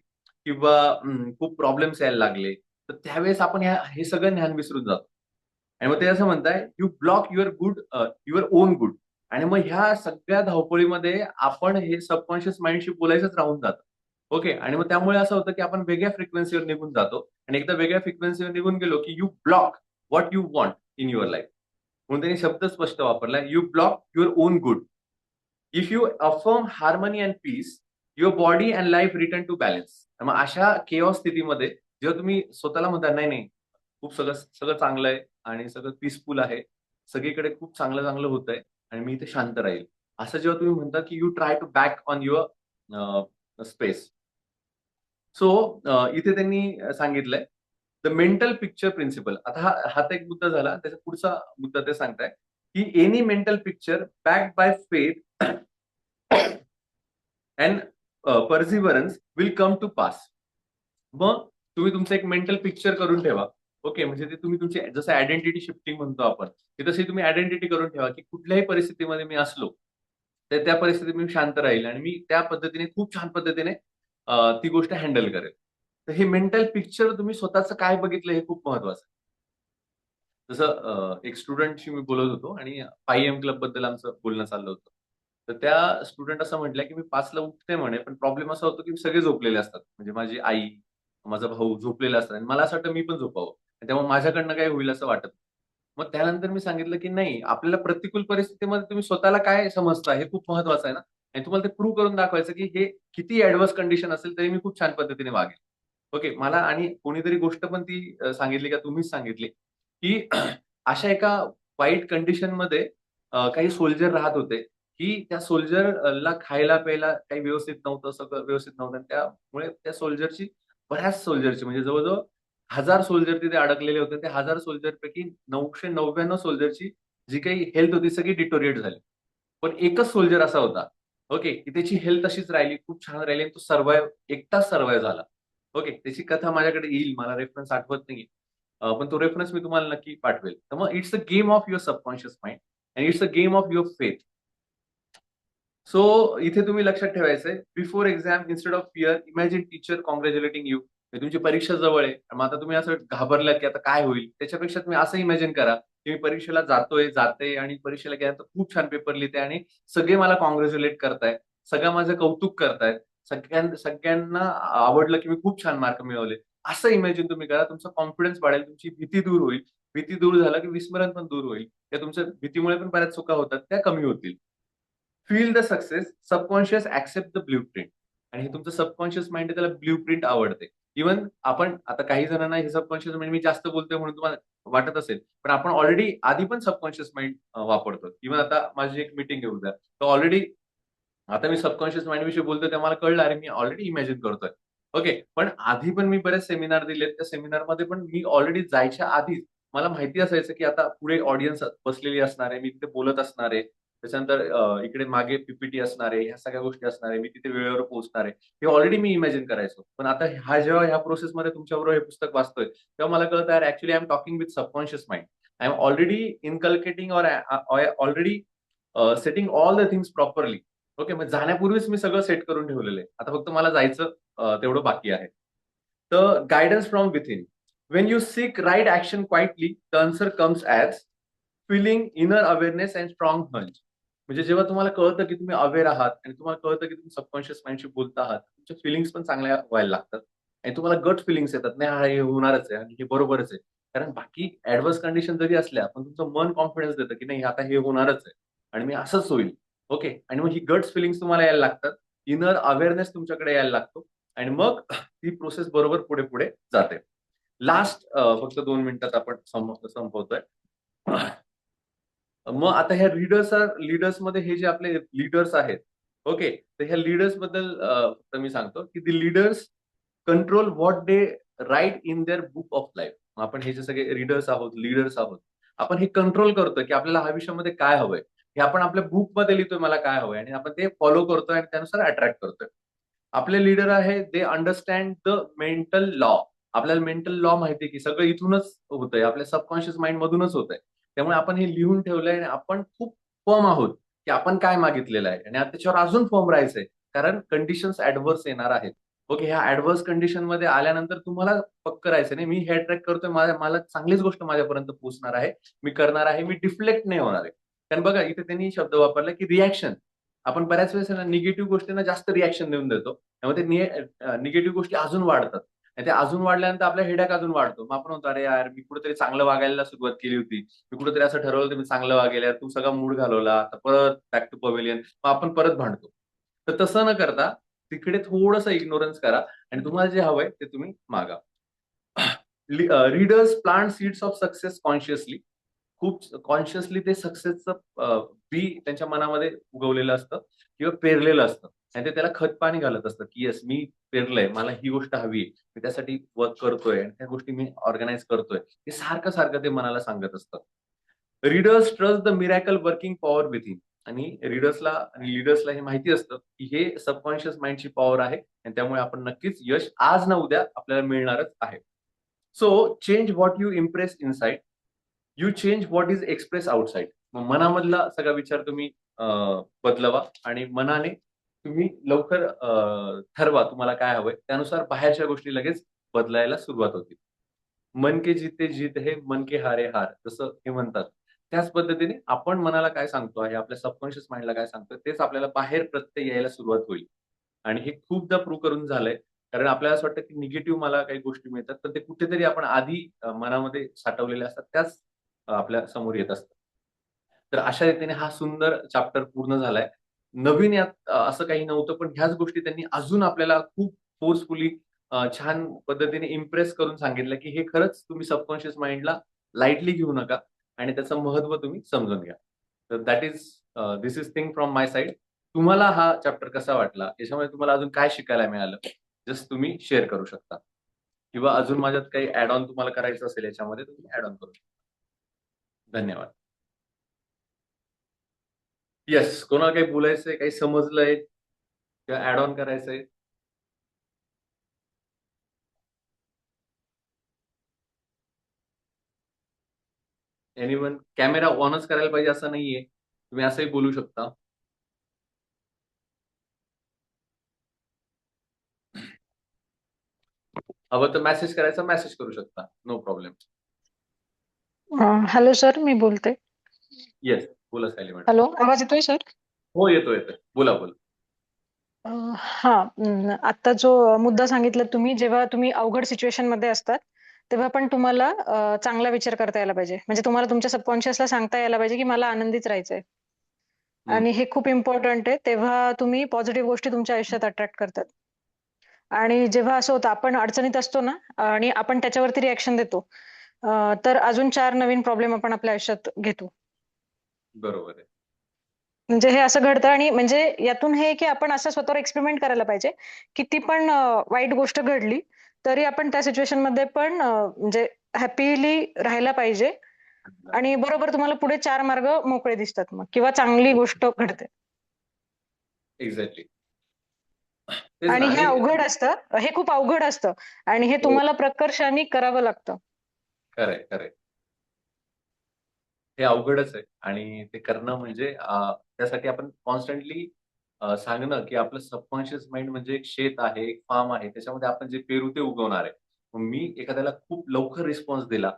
किंवा खूप प्रॉब्लेम्स यायला लागले. तर त्यावेळेस आपण हे सगळं ज्ञान विसरून जातो. आणि मग ते असं म्हणताय, "you block your on good." आणि मग ह्या सगळ्या धावपळीमध्ये आपण हे सबकॉन्शियस माइंडशी बोलायचंच राहून जातं. ओके. आणि मग त्यामुळे असं होतं, की आपण वेगळ्या फ्रिक्वेन्सीवर निघून जातो आणि एकदा वेगळ्या फ्रिक्वेन्सीवर निघून गेलो, की you block what you want in your life. म्हणून त्यांनी शब्द स्पष्ट वापरला, "you block your on good. If you affirm harmony and peace, your body and life return to balance." मग अशा केओस स्थितीमध्ये जेव्हा तुम्ही स्वतःला म्हणता, "नाही, नाही, खूप सगळं सगळं चांगलं आहे आणि सगळं पीसफुल आहे. सगळीकडे खूप चांगलं-चांगलं होतंय आणि मी इथे शांत राहील." असं जेव्हा तुम्ही म्हणता, की you try to back on your space. So इथे त्यांनी सांगितलंय, द मेंटल पिक्चर प्रिन्सिपल. आता हा तर एक मुद्दा झाला. त्याचा पुढचा मुद्दा ते सांगताय, की any mental picture backed by faith and perseverance will come to pass. मग तुम्ही तुमचं एक मेंटल पिक्चर करून ठेवा. ओके. म्हणजे ते तुम्ही तुमची जसं आयडेंटिटी शिफ्टिंग म्हणतो आपण, की तशी तुम्ही आयडेंटिटी करून ठेवा, की कुठल्याही परिस्थितीमध्ये मी असलो, तर त्या परिस्थितीत मी शांत राहील आणि मी त्या पद्धतीने खूप छान पद्धतीने ती गोष्ट हँडल करेल. तर हे मेंटल पिक्चर तुम्ही स्वतःचं काय बघितलं हे खूप महत्वाचं आहे. जसं एक स्टुडंटशी मी बोलत होतो आणि 5 क्लब बद्दल आमचं बोलणं चाललं होतं. तर त्या स्टुडंट असं म्हटल्या, की मी 5 ला उठते म्हणे, पण प्रॉब्लेम असा होतो, की सगळे झोपलेले असतात. म्हणजे माझी आई, माझा भाऊ झोपलेला असतात आणि मला असं वाटतं मी पण झोपावं. त्यामुळे माझ्याकडनं काय होईल असं वाटत. मग त्यानंतर मी सांगितलं की नाही, आपल्याला प्रतिकूल परिस्थितीमध्ये तुम्ही स्वतःला काय समजता हे खूप महत्वाचं आहे ना. आणि तुम्हाला ते प्रूव्ह करून दाखवायचं की हे किती ऍडव्हर्स कंडिशन असेल तरी मी खूप छान पद्धतीने वागेन. ओके. मला आणि कोणीतरी गोष्ट पण ती सांगितली का तुम्हीच सांगितली, की अशा एका वाईट कंडिशनमध्ये काही सोल्जर राहत होते, की त्या सोल्जरला खायला-प्यायला काही व्यवस्थित नव्हतं, सगळं व्यवस्थित नव्हतं आणि त्यामुळे त्या सोल्जरची बऱ्याच सोल्जरची म्हणजे जवळ-जवळ 1000 सोल्जर तिथे अडकलेले होते. त्या 1000 सोल्जरपैकी 999 सोल्जरची जी काही हेल्थ होती सगळी डिटोरिएट झाली. पण एकच सोल्जर असा होता, ओके, की त्याची हेल्थ तशीच राहिली, खूप छान राहिली आणि तो एकटाच सर्व्हायव्ह झाला. ओके. त्याची कथा माझ्याकडे येईल. मला रेफरन्स आठवत नाहीये. पण तो रेफरन्स मी तुम्हाला नक्की पाठवेल. तर मग it's a game of your subconscious mind and it's a game of your faith. So इथे तुम्ही लक्षात ठेवायचंय, before exam instead of fear, imagine teacher congratulating you. तुमची परीक्षा जवळ आहे. मग आता तुम्ही असं घाबरलात, की आता काय होईल? त्याच्यापेक्षा तुम्ही असं इमॅजिन करा, की मी परीक्षेला जातोय, जाते आणि परीक्षेला गेल्यानंतर खूप छान पेपर लिहिते आणि सगळे मला कॉंग्रॅच्युलेट करतायत. सगळं माझं कौतुक करतायत. सगळ्यांना आवडलं, की मी खूप छान मार्क मिळवले. असं इमॅजिन तुम्ही करा. तुमचा कॉन्फिडन्स वाढेल, तुमची भीती दूर होईल. भीती दूर झालं, की विस्मरण पण दूर होईल. त्या तुमच्या भीतीमुळे पण बऱ्याच चुका होतात, त्या कमी होतील. Feel the success, subconscious accept the blueprint. आणि हे तुमचं सबकॉन्शियस माइंड आहे, त्याला ब्लूप्रिंट आवडते. इव्हन आपण आता काही जणांना हे सबकॉन्शियस माइंड मी जास्त बोलतोय म्हणून तुम्हाला वाटत असेल, पण आपण ऑलरेडी आधी पण सबकॉन्शियस माइंड वापरतो. इव्हन आता माझी एक मीटिंग घेऊ द्या. तर ऑलरेडी आता मी सबकॉन्शियस माइंड विषयी बोलतोय तेव्हा मला कळलं, अरे मी ऑलरेडी इमॅजिन करतोय. ओके. पण आधी पण मी बरेच सेमिनार दिलेत. त्या सेमिनारमध्ये पण मी ऑलरेडी जायच्या आधीच मला माहिती असायचं, की आता पुढे ऑडियन्स बसलेली असणार आहे. मी तिथे बोलत असणार आहे. त्याच्यानंतर इकडे मागे पीपीटी असणार आहे. ह्या सगळ्या गोष्टी असणार आहे. मी तिथे वेळेवर पोहोचणार आहे. हे ऑलरेडी मी इमॅजिन करायचो. पण आता जेव्हा ह्या प्रोसेसमध्ये तुमच्याबरोबर हे पुस्तक वाचतोय, तेव्हा मला कळतं यार actually I am talking with subconscious mind. I am already inculcating or already setting all the things properly. Okay. मग जाण्यापूर्वीच मी सगळं सेट करून ठेवलेलं आहे. आता फक्त मला जायचं तेवढं बाकी आहे. तर guidance from within. When you seek right action quietly, the answer comes as feeling, inner awareness and strong hunch. म्हणजे जेव्हा तुम्हाला कळतं की तुम्ही अवेअर आहात आणि तुम्हाला कळतं की तुम्ही सबकॉन्शियस माइंडशी बोलत आहात, तुमच्या फिलिंग्स पण चांगल्या व्हायला लागतात आणि तुम्हाला गट फिलिंग्स येतात. नाही, हा हे होणारच आहे आणि हे बरोबरच आहे. कारण बाकी ऍडव्हर्स कंडिशन जरी असल्या, पण तुमचं मन कॉन्फिडन्स देतं की नाही आता हे होणारच आहे आणि मी असंच होईल. ओके. आणि मग ही गट्स फिलिंग्स तुम्हाला यायला लागतात. इनर अवेअरनेस तुमच्याकडे यायला लागतो आणि मग ही प्रोसेस बरोबर पुढे पुढे जाते. लास्ट फक्त 2 मिनिटात आपण संपवतोय. मग आता ह्या लीडर्समध्ये हे जे आपले लीडर्स आहेत, ओके. तर ह्या लीडर्स बद्दल फक्त मी सांगतो, की the leaders control what they write in their book of life. आपण हे जे सगळे रीडर्स आहोत, लीडर्स आहोत, आपण हे कंट्रोल करतोय, की आपल्याला आयुष्यामध्ये काय हवंय. हे आपण आपल्या बुकमध्ये लिहितोय मला काय हवंय आणि आपण ते फॉलो करतोय आणि त्यानुसार अट्रॅक्ट करतोय. आपले लीडर आहे, they understand the mental law. आपल्याला मेंटल लॉ माहिती आहे, की सगळं इथूनच होतंय. आपल्या सबकॉन्शियस माइंड मधूनच होतंय. त्यामुळे आपण हे लिहून ठेवलंय आणि आपण खूप फर्म आहोत, की आपण काय मागितलेलं आहे आणि आता त्याच्यावर अजून फर्म राहायचंय. कारण कंडिशन्स ऍडव्हर्स येणार आहेत. ओके. ह्या ऍडव्हर्स कंडिशनमध्ये आल्यानंतर तुम्हाला पक्क राहायचं नाही. मी हे ट्रॅक करतोय, मला चांगलीच गोष्ट माझ्यापर्यंत पोहोचणार आहे. मी करणार आहे. मी डिफ्लेक्ट नाही होणार आहे. कारण बघा इथे त्यांनी शब्द वापरला, की रिएक्शन. आपण बऱ्याच वेळेस निगेटिव्ह गोष्टींना जास्त रिएक्शन देऊन देतो. त्यामुळे ते निगेटिव्ह गोष्टी अजून वाढतात. आणि ते अजून वाढल्यानंतर आपला हेडॅक अजून वाढतो. मग आपण म्हणतो, "अरे यार, मी कुठेतरी चांगलं वागायला सुरुवात केली होती. मी कुठेतरी असं ठरवलं होतं मी चांगलं वागेल यार, तू सगळा मूड घालवला. आता परत बॅक टू पवेलियन." मग आपण परत भांडतो. तर तसं न करता तिकडे थोडंसं इग्नोरन्स करा आणि तुम्हाला जे हवंय ते तुम्ही मागा. Readers plant seeds of success consciously. खूप कॉन्शियसली ते सक्सेसचं बी त्यांच्या मनामध्ये उगवलेलं असतं किंवा पेरलेलं असतं आणि ते त्याला खत-पाणी घालत असतं, की येस मी पेरलंय, मला ही गोष्ट हवी आहे. मी त्यासाठी वर्क करतोय आणि त्या गोष्टी मी ऑर्गनाइज करतोय. हे सारखं-सारखं ते मनाला सांगत असतं. Readers trust the miracle working power within. आणि रीडर्सला आणि लीडर्सला हे माहिती असतं, की हे सबकॉन्शियस माइंडची पॉवर आहे आणि त्यामुळे आपण नक्कीच यश आज ना उद्या आपल्याला मिळणारच आहे. So change what you impress inside, you change what is express outside. मग मनामधला सगळा विचार तुम्ही बदलवा आणि मनाने तुम्ही लवकर ठरवा तुम्हाला काय हवंय. त्यानुसार बाहेरच्या गोष्टी लगेच बदलायला सुरुवात होते. मन के जीते जीत है, मन के हारे हार, जसं हे म्हणतात. त्याच पद्धतीने आपण मनाला काय सांगतो आहे, आपल्या सबकॉन्शियस माइंडला काय सांगतोय, तेच आपल्याला बाहेर प्रत्यय यायला सुरुवात होईल. आणि हे खूपदा प्रूव्ह करून झालंय. कारण आपल्याला असं वाटतं की निगेटिव्ह मला काही गोष्टी मिळतात, तर ते कुठेतरी आपण आधी मनामध्ये साठवलेल्या असतात, त्याच आपल्या समोर येत असतात. तर अशा रीतीने हा सुंदर चॅप्टर पूर्ण झालाय. नवीन यात असं काही नव्हतं, पण ह्याच गोष्टी त्यांनी अजून आपल्याला खूप फोर्सफुली छान पद्धतीने इम्प्रेस करून सांगितलं, की हे खरंच तुम्ही सबकॉन्शियस माइंडला लाईटली घेऊ नका आणि त्याचं महत्त्व तुम्ही समजून घ्या. तर that is this is thing from my side. तुम्हाला हा चॅप्टर कसा वाटला? याच्यामध्ये तुम्हाला अजून काय शिकायला मिळालं? जस्ट तुम्ही शेअर करू शकता किंवा अजून माझ्यात काही ॲड ऑन तुम्हाला करायचं असेल याच्यामध्ये तुम्ही ॲड ऑन करू शकता. धन्यवाद. येस, कोणाला काही बोलायचंय, काही समजलंय किंवा ॲड ऑन करायचंय? एनीवन? कॅमेरा ऑनच करायला पाहिजे असं नाहीये. तुम्ही असंही बोलू शकता. हवं तर मेसेज करायचा, मेसेज करू शकता. No problem. हॅलो सर, मी बोलते. येस, बोला सायली मॅडम. हॅलो, आवाज येतोय सर? हो, येतोय, येतोय. बोला, बोला. हा. आता जो मुद्दा सांगितला तुम्ही, जेव्हा तुम्ही अवघड सिच्युएशन मध्ये असतात तेव्हा पण तुम्हाला चांगला विचार करता यायला पाहिजे. म्हणजे तुम्हाला तुमच्या सबकॉन्शियसला सांगता यायला पाहिजे की मला आनंदीच राहायचंय. हं. आणि हे खूप इम्पॉर्टंट आहे. तेव्हा तुम्ही पॉझिटिव्ह गोष्टी तुमच्या आयुष्यात अट्रॅक्ट करतात. आणि जेव्हा असं होतं आपण अडचणीत असतो ना आणि आपण त्याच्यावरती रिॲक्शन देतो, तर अजून 4 नवीन प्रॉब्लेम आपण आपल्या आयुष्यात घेतो. बरोबर आहे. म्हणजे हे असं घडतं आणि म्हणजे यातून हे की आपण असं स्वतःवर एक्सपेरिमेंट करायला पाहिजे. किती पण वाईट गोष्ट घडली, तरी आपण त्या सिच्युएशनमध्ये पण म्हणजे हॅपीली राहायला पाहिजे आणि बरोबर तुम्हाला पुढे 4 मार्ग मोकळे दिसतात मग किंवा चांगली गोष्ट घडते. एक्झॅक्टली. तेच ना आणि हे आणि अवघड असतं, हे खूप अवघड असतं आणि हे हो, तुम्हाला प्रकर्षाने करावं लागतं. खरंय, खरंय. हे अवघडच आहे आणि ते करणं म्हणजे त्यासाठी आपण कॉन्स्टंटली सांगणं, की आपलं सबकॉन्शियस माइंड म्हणजे एक शेत आहे, एक फार्म आहे. त्याच्यामध्ये आपण जे पेरू ते उगवणार आहे. मग मी एखाद्याला खूप लवकर रिस्पॉन्स दिला,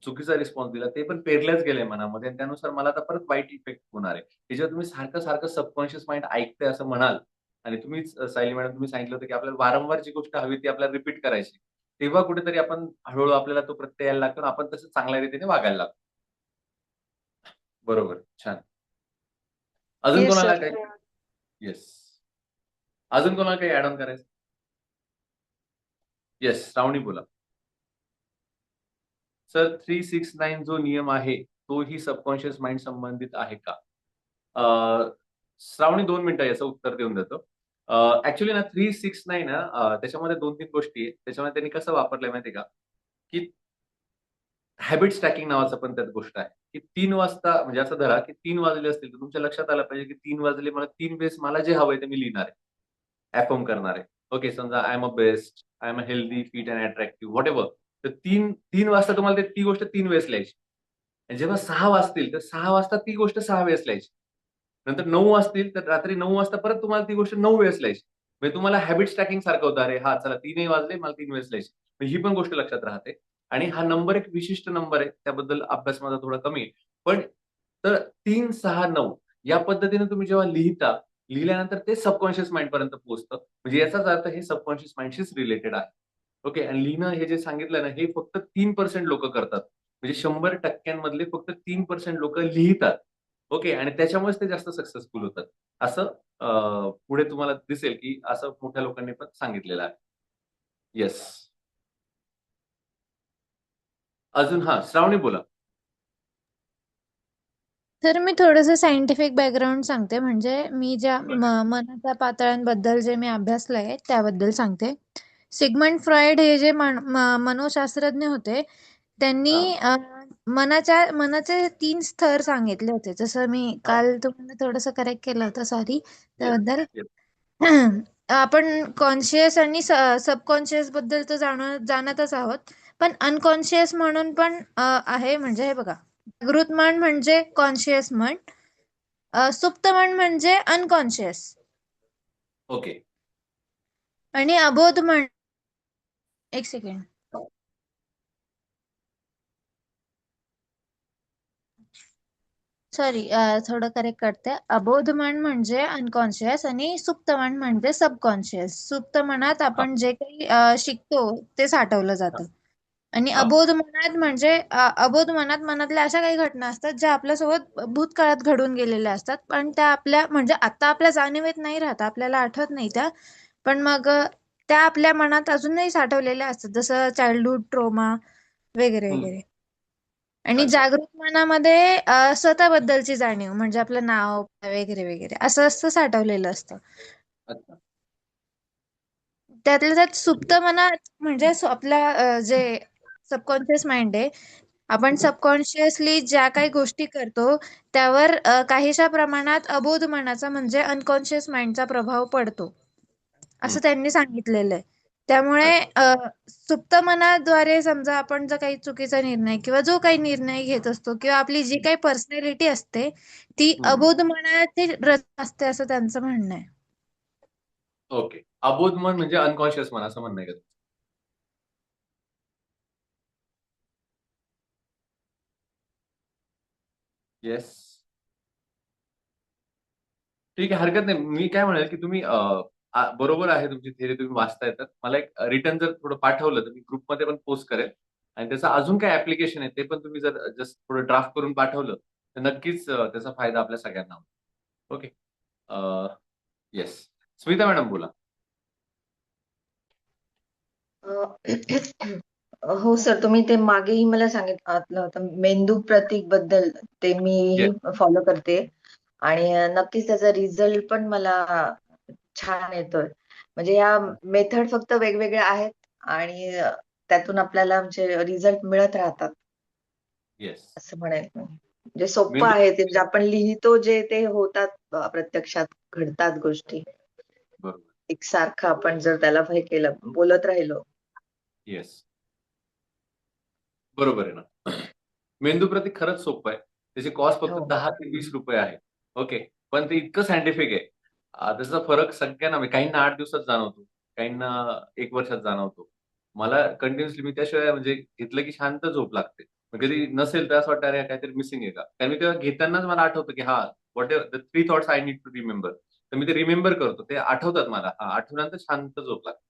चुकीचा रिस्पॉन्स दिला, ते पण पेरल्याच गेलंय मनामध्ये आणि त्यानुसार मला आता परत वाईट इफेक्ट होणार आहे. हे जेव्हा तुम्ही सारखं-सारखं सबकॉन्शियस माइंड ऐकतंय असं म्हणाल आणि तुम्हीच सायली मॅडम तुम्ही सांगितलं होतं, की आपल्याला वारंवार जी गोष्ट हवी ती आपल्याला रिपीट करायची. तेव्हा कुठेतरी आपण हळू आपल्याला तो प्रत्यय यायला लागतो आणि आपण तसं चांगल्या रीतीने वागायला लागतो. बरोबर. छान. अजून येस कोणाला सर. काही येस. अजून कोणाला काही ॲड ऑन करायचं? येस, श्रावणी बोला. सर 369 जो नियम आहे, तोही सबकॉन्शियस माइंड संबंधित आहे का? श्रावणी 2 मिनिटं याचं उत्तर देऊन देतो. ॲक्चुअली ना 369 ना त्याच्यामध्ये 2-3 गोष्टी आहेत. त्याच्यामध्ये त्यांनी कसं वापरलंय माहिती आहे का? की हॅबिट स्टॅकिंग नावाचं पण त्यात गोष्ट आहे, की 3 वाजता म्हणजे असं धरा, की 3 वाजले असतील, तर तुमच्या लक्षात आलं पाहिजे, की 3 वाजले मला 3 वेळेस मला जे हवंय ते मी लिहिणार आहे. अफर्म करणार आहे. ओके, समजा I am a best, I am a healthy, fit and attractive whatever. तर 3 वाजता तुम्हाला ती गोष्ट 3 वेळेस लिहायची. आणि जेव्हा 6 वाजतील, तर 6 वाजता ती गोष्ट 6 वेळेस लिहायची. नंतर 9 वाजतील, तर रात्री 9 वाजता परत तुम्हाला ती गोष्ट 9 वेळेस लिहायची. म्हणजे तुम्हाला हॅबिट स्टॅकिंग सारखं होतं. अरे हां, चला 3 वाजले, मला 3 वेळेस लिहायची. तर ही पण गोष्ट लक्षात राहते. आणि हा नंबर एक विशिष्ट नंबर आहे. त्याबद्दल अभ्यास माझा थोडा कमी आहे. पण तर 3, 6, 9 या पद्धतीने तुम्ही जेव्हा लिहिता, लिहिल्यानंतर ते सबकॉन्शियस माइंडपर्यंत पोहोचतं. म्हणजे याचाच अर्थ हे सबकॉन्शियस माइंडशीच रिलेटेड आहे. ओके आणि लिहिणं हे जे सांगितलं ना, हे फक्त 3% लोकं करतात. म्हणजे 100% मधले फक्त 3% लोकं लिहितात. ओके आणि त्याच्यामुळेच ते जास्त सक्सेसफुल होतात. असं पुढे तुम्हाला दिसेल, की असं मोठ्या लोकांनी पण सांगितलेलं आहे. येस. अजून हां, श्रावणी बोला. तर मी थोडंसं सायंटिफिक बॅकग्राऊंड सांगते. म्हणजे मी ज्या मनाच्या पातळ्यांबद्दल जे मी अभ्यासलंय त्याबद्दल सांगते. सिग्मंड फ्रॉइड हे जे मनोशास्त्रज्ञ होते, त्यांनी हां. मनाचे 3 स्तर सांगितले होते. जसं मी हां. काल तुम्हाला थोडंसं करेक्ट केलं होतं, सॉरी येस, त्याबद्दल. येस. आपण कॉन्शियस आणि सबकॉन्शियस बद्दल तर जाणतच आहोत. पण अनकॉन्शियस म्हणून पण आहे. म्हणजे हे बघा, जागृत मन म्हणजे कॉन्शियस मन, सुप्त मन म्हणजे अनकॉन्शियस ओके. आणि अबोध मन. एक सेकंड. सॉरी, थोडं करेक्ट करते. अबोध मन म्हणजे अनकॉन्शियस आणि सुप्त मन म्हणजे सबकॉन्शियस. सुप्त मनात हा, आपण जे काही शिकतो ते साठवलं हा, जातं. आणि हा. अबोध मनात म्हणजे अबोध मनात मनातल्या अशा काही घटना असतात ज्या आपल्यासोबत भूतकाळात घडून गेलेल्या असतात, पण त्या आपल्या म्हणजे आता आपल्या जाणीवेत नाही राहत, आपल्याला आठवत नाही त्या. पण मग त्या आपल्या मनात अजूनही साठवलेल्या असतात, जसं चाइल्डहुड ट्रोमा वगैरे हम्म. वगैरे. आणि अच्छा. जागृत मनामध्ये स्वतःबद्दलची जाणीव म्हणजे आपलं नाव वगैरे वगैरे असं असं साठवलेलं असतं. अच्छा. त्यातल्या त्यात सुप्त मनात म्हणजे आपल्या जे सबकॉन्शियस माइंड आहे, आपण सबकॉन्शियसली ज्या काही गोष्टी करतो त्यावर काहीशा प्रमाणात अबोध मनाचा म्हणजे अनकॉन्शियस माइंडचा प्रभाव पडतो, हम्म. असं त्यांनी सांगितलेलं आहे. त्यामुळे अच्छा. सुप्त मनाद्वारे समजा आपण जर काही चुकीचा निर्णय किंवा जो काही निर्णय घेत असतो किंवा आपली जी काही पर्सनॅलिटी असते ती हम्म. अबोध मनाची रचना असते, असं त्यांचं म्हणणं आहे. ओके. अबोध मन म्हणजे अनकॉन्शियस मन असं म्हणणं आहे का? येस. ठीक आहे, हरकत नाही. मी काय म्हणेल की तुम्ही बरोबर आहे तुमची थिअरी, तुम्ही वाचता येतात. मला एक रिटर्न जर थोडं पाठवलं तर मी ग्रुपमध्ये पण पोस्ट करेल. आणि त्याचं अजून काय ऍप्लिकेशन आहे ते पण तुम्ही जर जस्ट थोडं ड्राफ्ट करून पाठवलं तर नक्कीच त्याचा फायदा आपल्या सगळ्यांना होईल. ओके. येस. स्मिता मॅडम बोला. अ, हो सर, तुम्ही ते मागेही मला सांगितलं होतं मेंदू प्रतीक बद्दल. ते मीही येस. फॉलो करते आणि नक्कीच त्याचा रिझल्ट पण मला छान येतोय. म्हणजे या मेथड फक्त वेगवेगळ्या आहेत आणि त्यातून आपल्याला म्हणजे रिझल्ट मिळत राहतात येस. असं म्हणेल मी. म्हणजे सोपं मेंदू. आहे ते, म्हणजे आपण लिहितो जे ते होतात, प्रत्यक्षात घडतात गोष्टी. बरोबर. एकसारखं आपण जर त्याला हे केलं, बोलत राहिलो. येस. बरोबर आहे ना. मेंदू प्रतीक खरंच सोपं आहे. त्याची कॉस्ट फक्त हो. 10 ते 20 रुपये आहे. ओके. पण ते इतकं सायंटिफिक आहे. त्याचा फरक सगळ्यांना म्हणजे काहींना 8 दिवसात जाणवतो, काहींना 1 वर्षात जाणवतो. मला कंटिन्युअसली मी त्याशिवाय म्हणजे घेतलं की शांत झोप लागते. मग कधी नसेल तर असं वाटतं अरे काहीतरी मिसिंग आहे का? कारण मी तेव्हा घेतानाच मला आठवतं की हां, whatever the 3 thoughts I need to remember. तर मी ते रिमेंबर करतो. ते आठवतात मला. हां, आठवल्यानंतर शांत झोप लागते.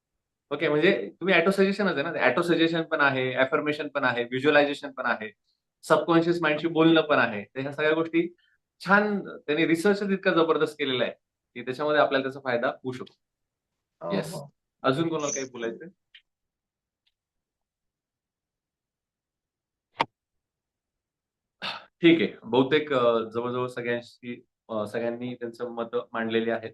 ओके. म्हणजे तुम्ही ऑटो सजेशनच आहे ना. ऑटो सजेशन पण आहे, अफर्मेशन पण आहे, व्हिज्युअलायझेशन पण आहे, सबकॉन्शियस माइंडशी बोलणं पण आहे. तर ह्या सगळ्या गोष्टी छान त्यांनी रिसर्चच इतका जबरदस्त केलेला आहे, की त्याच्यामध्ये आपल्याला त्याचा फायदा होऊ शकतो. हो, येस. हो. अजून कोणाला काही बोलायचंय? ठीक आहे. बहुतेक जवळ-जवळ सगळ्यांनी त्यांचं मतं मांडलेली आहेत.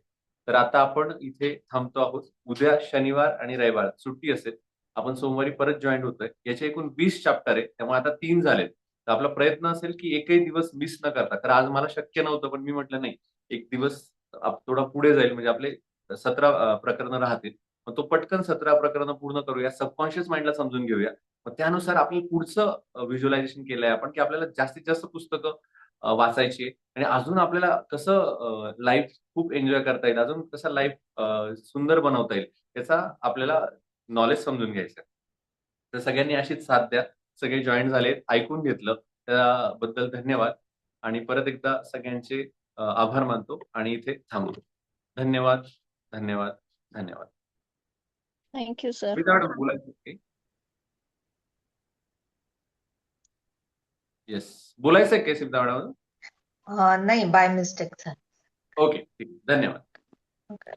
तर आता आपण इथे थांबतो आहोत. उद्या शनिवार आणि रविवार सुट्टी असेल. आपण सोमवारी परत जॉइन होतोय. याचे एकूण 20 चॅप्टर आहे. त्यामुळे आता 3 झालेत. तर आपला प्रयत्न असेल की एकही दिवस मिस न करता. तर आज मला शक्य नव्हतं, पण मी म्हटलं नाही, एक दिवस थोडा पुढे जाईल म्हणजे आपले 17 प्रकरणं राहतील. मग तो पटकन 17 प्रकरणं पूर्ण करूया. सबकॉन्शियस माइंडला समजून घेऊया. मग त्यानुसार आपलं पुढचं व्हिज्युअलायझेशन केलंय आपण, की आपल्याला जास्तीत जास्त पुस्तकं वाचायची आहे आणि अजून आपल्याला कसं लाईफ खूप एन्जॉय करता येईल, अजून कसं लाईफ सुंदर बनवता येईल, याचा आपल्याला नॉलेज समजून घ्यायचं आहे. तर सगळ्यांनी अशीच साथ द्या. सगळे जॉइन झाले, ऐकून घेतलं त्याबद्दल धन्यवाद आणि परत एकदा सगळ्यांचे आभार मानतो आणि इथे थांबतो. धन्यवाद, धन्यवाद, धन्यवाद. Thank you sir. मी त्याकडे बोलायचं आहे. येस. बोलायचंय का सिद्धा मॅडम? नाही, बाय मिस्टेक झालं. ओके. ठीक. धन्यवाद. Okay.